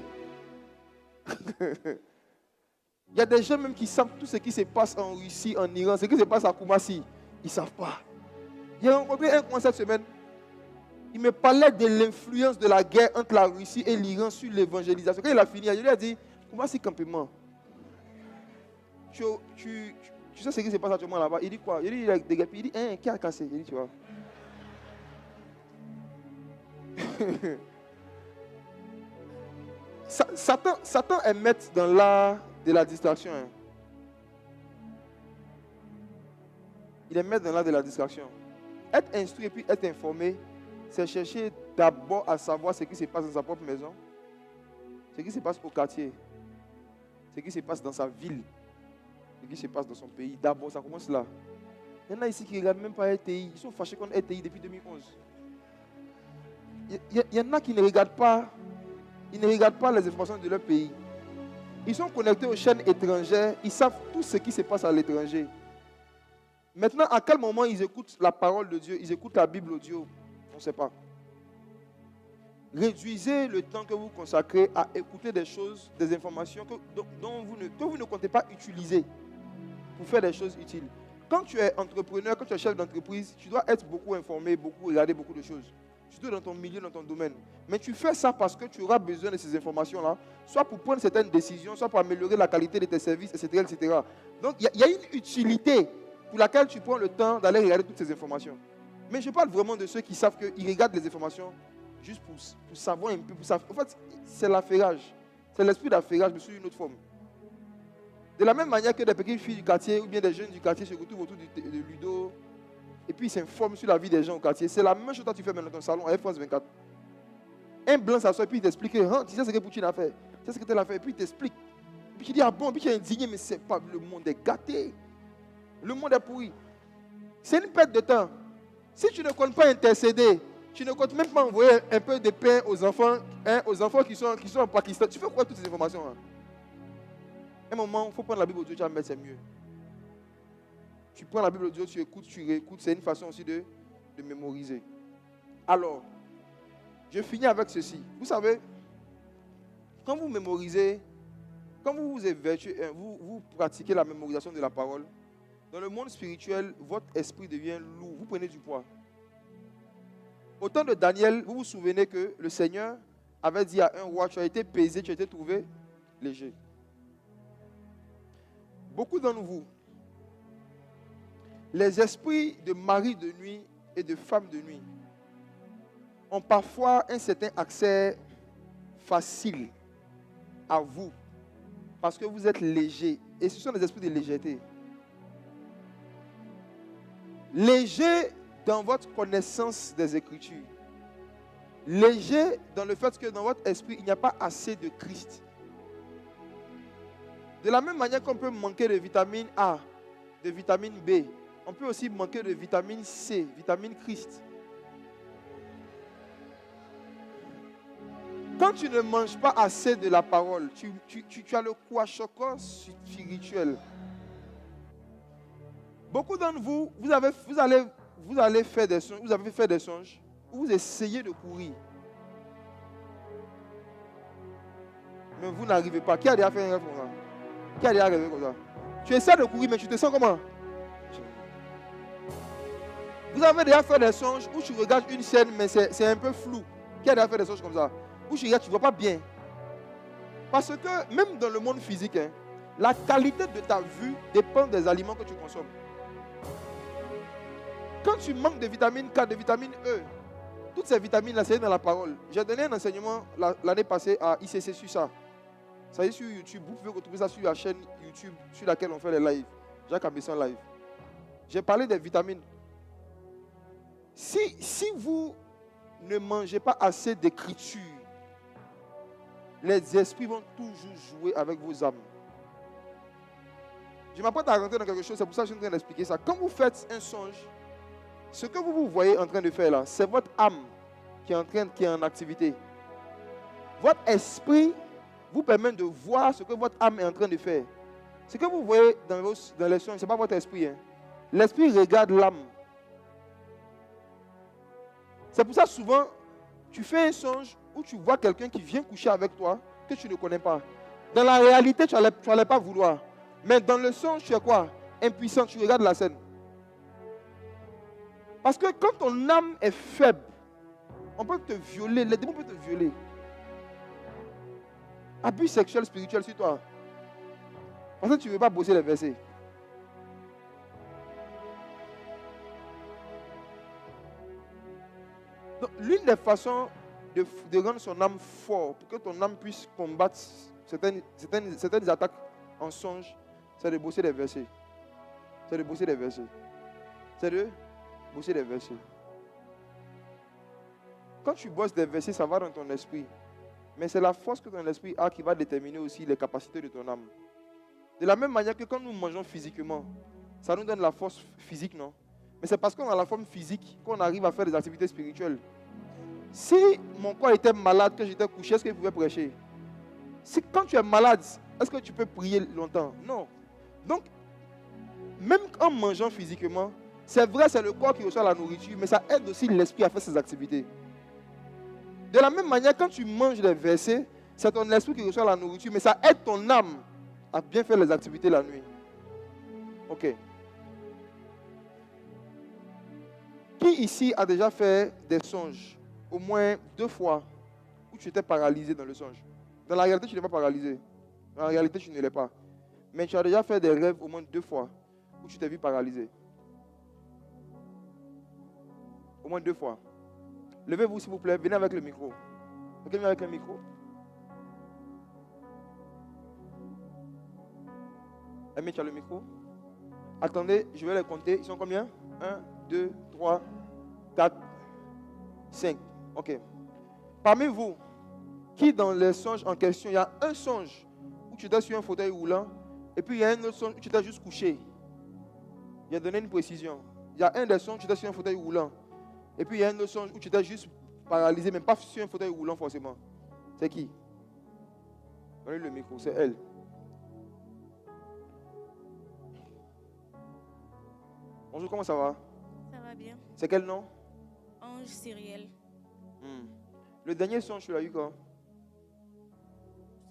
Il y a des gens même qui savent tout ce qui se passe en Russie, en Iran, ce qui se passe à Koumassi. Ils ne savent pas. Il y a rencontré un coin cette semaine. Il me parlait de l'influence de la guerre entre la Russie et l'Iran sur l'évangélisation. Quand il a fini, je lui ai dit, Koumassi campement. Tu sais ce qui se passe actuellement là-bas? Il dit quoi? Il dit, il a des gars, il dit, qui a cassé? Il dit, tu vois. Satan est maître dans l'art de la distraction. Hein. Il est maître dans l'art de la distraction. Être instruit et puis être informé, c'est chercher d'abord à savoir ce qui se passe dans sa propre maison, ce qui se passe au quartier, ce qui se passe dans sa ville, ce qui se passe dans son pays. D'abord, ça commence là. Il y en a ici qui ne regardent même pas RTI. Ils sont fâchés contre RTI depuis 2011. Il y en a qui ne regardent pas. Ils ne regardent pas les informations de leur pays. Ils sont connectés aux chaînes étrangères. Ils savent tout ce qui se passe à l'étranger. Maintenant, à quel moment ils écoutent la parole de Dieu? Ils écoutent la Bible audio? On ne sait pas. Réduisez le temps que vous consacrez à écouter des choses, des informations que vous ne comptez pas utiliser pour faire des choses utiles. Quand tu es entrepreneur, quand tu es chef d'entreprise, tu dois être beaucoup informé, beaucoup regarder beaucoup de choses. Surtout dans ton milieu, dans ton domaine. Mais tu fais ça parce que tu auras besoin de ces informations-là, soit pour prendre certaines décisions, soit pour améliorer la qualité de tes services, etc. etc. Donc, il y a une utilité pour laquelle tu prends le temps d'aller regarder toutes ces informations. Mais je parle vraiment de ceux qui savent qu'ils regardent les informations juste pour savoir un peu. En fait, c'est l'affairage. C'est l'esprit d'affairage, mais sous une autre forme. De la même manière que des petites filles du quartier ou bien des jeunes du quartier se retrouvent autour de Ludo et puis ils s'informent sur la vie des gens au quartier. C'est la même chose que tu fais maintenant dans ton salon à Air France 24. Un blanc s'assoit et puis il t'explique, hein, tu sais ce que Poutine a fait, tu sais ce que tu as fait, et puis il t'explique. Et puis tu dis, ah bon, puis tu es indigné, mais c'est pas, le monde est gâté. Le monde est pourri. C'est une perte de temps. Si tu ne comptes pas intercéder, tu ne comptes même pas envoyer un peu de pain aux enfants qui sont en Pakistan, tu fais quoi toutes ces informations hein? À un moment, il faut prendre la Bible de Dieu, tu vas mettre, c'est mieux. Tu prends la Bible de Dieu, tu écoutes, tu réécoutes, c'est une façon aussi de mémoriser. Alors, je finis avec ceci. Vous savez, quand vous mémorisez, quand vous pratiquez la mémorisation de la parole, dans le monde spirituel, votre esprit devient lourd, vous prenez du poids. Au temps de Daniel, vous vous souvenez que le Seigneur avait dit à un roi, tu as été pesé, tu as été trouvé léger. Beaucoup d'entre vous, les esprits de mari de nuit et de femme de nuit ont parfois un certain accès facile à vous parce que vous êtes léger. Et ce sont des esprits de légèreté. Léger dans votre connaissance des Écritures. Léger dans le fait que dans votre esprit, il n'y a pas assez de Christ. De la même manière qu'on peut manquer de vitamine A, de vitamine B, on peut aussi manquer de vitamine C, vitamine Christ. Quand tu ne manges pas assez de la parole, tu as le kwashiorkor spirituel. Beaucoup d'entre vous, vous allez faire des songes, vous avez fait des songes, où vous essayez de courir. Mais vous n'arrivez pas. Qui a déjà fait un rêve comme ça? Qui a déjà rêvé comme ça? Tu essaies de courir, mais tu te sens comment? Vous avez déjà fait des songes où tu regardes une scène, mais c'est un peu flou. Qui a déjà fait des songes comme ça? Où tu regardes, tu ne vois pas bien. Parce que même dans le monde physique, hein, la qualité de ta vue dépend des aliments que tu consommes. Quand tu manques de vitamine K, de vitamine E, toutes ces vitamines-là, c'est dans la parole. J'ai donné un enseignement l'année passée à ICC sur ça. Ça y est sur YouTube. Vous pouvez retrouver ça sur la chaîne YouTube sur laquelle on fait les lives. Jacques Abesson Live. J'ai parlé des vitamines. Si vous ne mangez pas assez d'écriture, les esprits vont toujours jouer avec vos âmes. Je m'apprête à rentrer dans quelque chose, c'est pour ça que je suis en train d'expliquer ça. Quand vous faites un songe, ce que vous voyez en train de faire là, c'est votre âme qui est en activité. Votre esprit vous permet de voir ce que votre âme est en train de faire. Ce que vous voyez dans les songes, ce n'est pas votre esprit. Hein. L'esprit regarde l'âme. C'est pour ça souvent, tu fais un songe où tu vois quelqu'un qui vient coucher avec toi, que tu ne connais pas. Dans la réalité, tu n'allais pas vouloir. Mais dans le songe, tu es quoi? Impuissant, tu regardes la scène. Parce que quand ton âme est faible, on peut te violer, les démons peuvent te violer. Abus sexuel, spirituel sur toi. Parce que tu ne veux pas bosser les versets. Donc, l'une des façons de rendre son âme fort, pour que ton âme puisse combattre certaines attaques en songe, c'est de bosser les versets. C'est de bosser les versets. C'est de bosser les versets. Quand tu bosses des versets, ça va dans ton esprit. Mais c'est la force que ton esprit a qui va déterminer aussi les capacités de ton âme. De la même manière que quand nous mangeons physiquement, ça nous donne la force physique, non? Mais c'est parce qu'on a la forme physique qu'on arrive à faire des activités spirituelles. Si mon corps était malade, que j'étais couché, est-ce que je pouvais prêcher? Quand tu es malade, est-ce que tu peux prier longtemps? Non. Donc, même en mangeant physiquement, c'est vrai, c'est le corps qui reçoit la nourriture, mais ça aide aussi l'esprit à faire ses activités. De la même manière, quand tu manges les versets, c'est ton esprit qui reçoit la nourriture, mais ça aide ton âme à bien faire les activités la nuit. Ok. Qui ici a déjà fait des songes au moins 2 fois où tu étais paralysé dans le songe? Dans la réalité, tu n'es pas paralysé. Dans la réalité, tu ne l'es pas. Mais tu as déjà fait des rêves au moins 2 fois où tu t'es vu paralysé. Au moins 2 fois. Levez-vous s'il vous plaît, venez avec le micro. Quelqu'un vient avec le micro? Aimé, tu as le micro? Attendez, je vais les compter. Ils sont combien? 1, 2, 3, 4, 5. Ok. Parmi vous, qui dans les songes en question, il y a un songe où tu étais sur un fauteuil roulant et puis il y a un autre songe où tu étais juste couché. Il a donné une précision. Il y a un des songes où tu étais sur un fauteuil roulant et puis il y a un autre songe où tu étais juste paralysé, mais pas sur un fauteuil roulant forcément. C'est qui? Donnez le micro, c'est elle. Bonjour, comment ça va? Ça va bien. C'est quel nom? Ange Cyriel. Le dernier songe, tu l'as eu quand?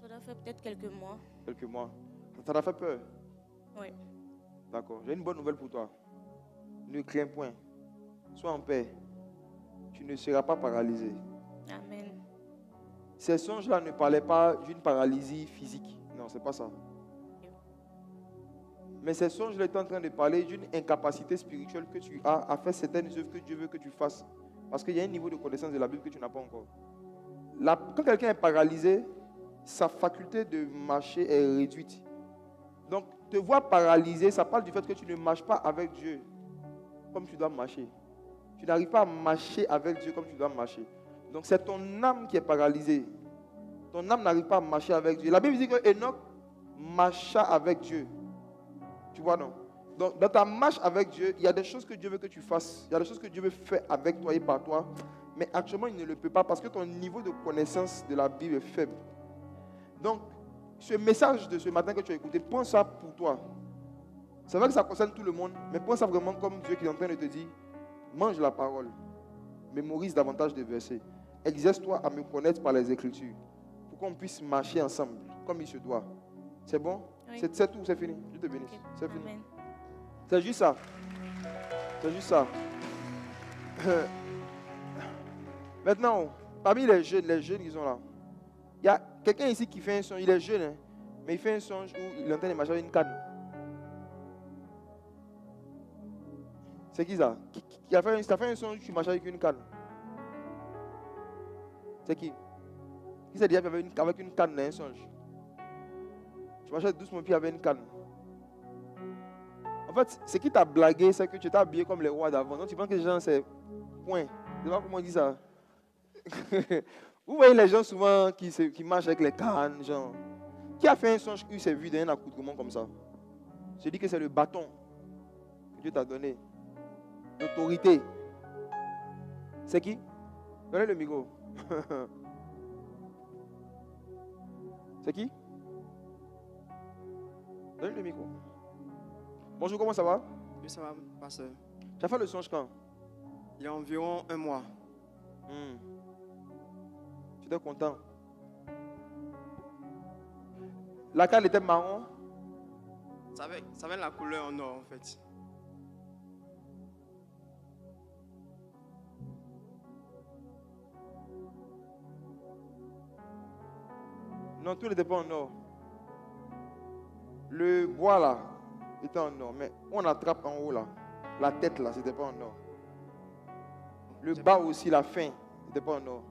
Ça doit faire peut-être quelques mois. Quelques mois. Ça t'a fait peur? Oui. D'accord. J'ai une bonne nouvelle pour toi. Ne crains point. Sois en paix. Tu ne seras pas paralysé. Amen. Ces songes-là ne parlaient pas d'une paralysie physique. Non, c'est pas ça. Mais ces songes-là étaient en train de parler d'une incapacité spirituelle que tu as à faire certaines œuvres que Dieu veut que tu fasses. Parce qu'il y a un niveau de connaissance de la Bible que tu n'as pas encore. Quand quelqu'un est paralysé, sa faculté de marcher est réduite. Donc, te voir paralysé, ça parle du fait que tu ne marches pas avec Dieu comme tu dois marcher. Tu n'arrives pas à marcher avec Dieu comme tu dois marcher. Donc, c'est ton âme qui est paralysée. Ton âme n'arrive pas à marcher avec Dieu. La Bible dit que Enoch marcha avec Dieu. Tu vois, non? Donc, dans ta marche avec Dieu, il y a des choses que Dieu veut que tu fasses. Il y a des choses que Dieu veut faire avec toi et par toi. Mais actuellement, il ne le peut pas parce que ton niveau de connaissance de la Bible est faible. Donc, ce message de ce matin que tu as écouté, prends ça pour toi. C'est vrai que ça concerne tout le monde, mais prends ça vraiment comme Dieu qui est en train de te dire, mange la parole, mémorise davantage des versets, exerce-toi à me connaître par les Écritures, pour qu'on puisse marcher ensemble, comme il se doit. C'est bon? Oui. C'est tout, c'est fini. Je te bénisse. Okay. C'est fini. Amen. C'est juste ça. C'est juste ça. Maintenant, parmi les jeunes qui sont là, il y a quelqu'un ici qui fait un songe. Il est jeune, hein, mais il fait un songe où il est en train de marcher avec une canne. C'est qui ça? Qui a fait un songe où tu marches avec une canne? C'est qui? Qui s'est dit avec une canne dans un songe? Tu marchais doucement puis avec une canne. En fait, ce qui t'a blagué, c'est que tu t'es habillé comme les rois d'avant. Donc tu penses que les gens, c'est point. Tu sais pas comment on dit ça? Vous voyez les gens souvent qui marchent avec les cannes, genre. Qui a fait un songe qui s'est vu dans un accoutrement comme ça? Je dis que c'est le bâton que Dieu t'a donné. L'autorité. C'est qui? Donnez le micro. C'est qui? Donnez le micro. Bonjour, comment ça va? Oui, ça va, pasteur. Tu as fait le songe quand? Il y a environ 1 mois. Tu étais content? La canne était marron? Ça avait la couleur en or, en fait. Non, tout n'était pas en or. Le bois là était en or, mais on attrape en haut là. La tête là, c'était pas en or. Le bas aussi, la fin, n'était pas en or.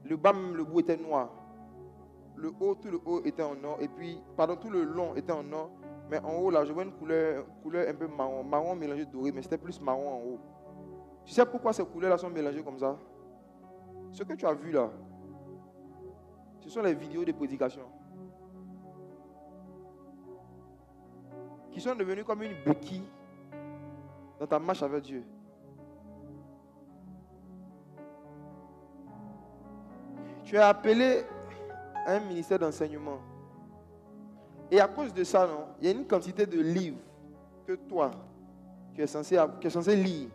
Le bas, même le bout était noir. Le haut, tout le haut était en or. Et puis, pardon, tout le long était en or. Mais en haut là, je vois une couleur un peu marron. Marron mélangé doré, mais c'était plus marron en haut. Tu sais pourquoi ces couleurs là sont mélangées comme ça? Ce que tu as vu là, ce sont les vidéos de prédication qui sont devenues comme une béquille dans ta marche avec Dieu. Tu es appelé à un ministère d'enseignement. Et à cause de ça, non, il y a une quantité de livres que toi, tu es censé lire.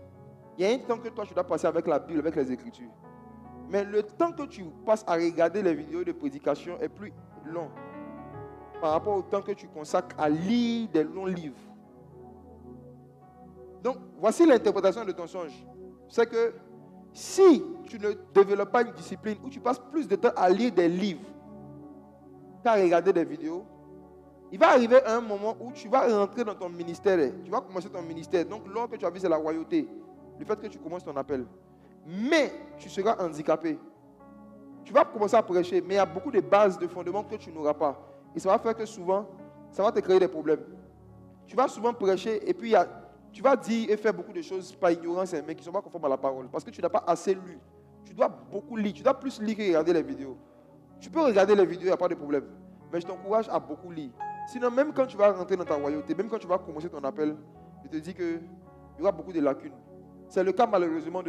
Il y a un temps que toi, tu dois passer avec la Bible, avec les Écritures. Mais le temps que tu passes à regarder les vidéos de prédication est plus long par rapport au temps que tu consacres à lire des longs livres. Donc, voici l'interprétation de ton songe. c'est que si tu ne développes pas une discipline où tu passes plus de temps à lire des livres qu'à regarder des vidéos, il va arriver un moment où tu vas rentrer dans ton ministère. Tu vas commencer ton ministère. Donc, l'ordre que tu as vu, c'est la royauté. Le fait que tu commences ton appel. Mais tu seras handicapé. Tu vas commencer à prêcher, mais il y a beaucoup de bases, de fondements que tu n'auras pas. Et ça va faire que souvent, ça va te créer des problèmes. Tu vas souvent prêcher et puis tu vas dire et faire beaucoup de choses par ignorance, mais qui ne sont pas conformes à la parole. Parce que tu n'as pas assez lu. Tu dois beaucoup lire. Tu dois plus lire que regarder les vidéos. Tu peux regarder les vidéos, il n'y a pas de problème. Mais je t'encourage à beaucoup lire. Sinon, même quand tu vas rentrer dans ta royauté, même quand tu vas commencer ton appel, je te dis qu'il y aura beaucoup de lacunes. C'est le cas malheureusement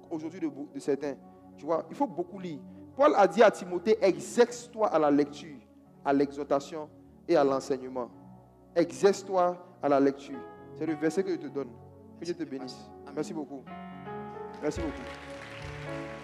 aujourd'hui de certains. Tu vois, il faut beaucoup lire. Paul a dit à Timothée, exerce-toi à la lecture, à l'exhortation et à l'enseignement. Exerce-toi à la lecture. C'est le verset que je te donne. Que Dieu te bénisse. Merci beaucoup. Merci beaucoup.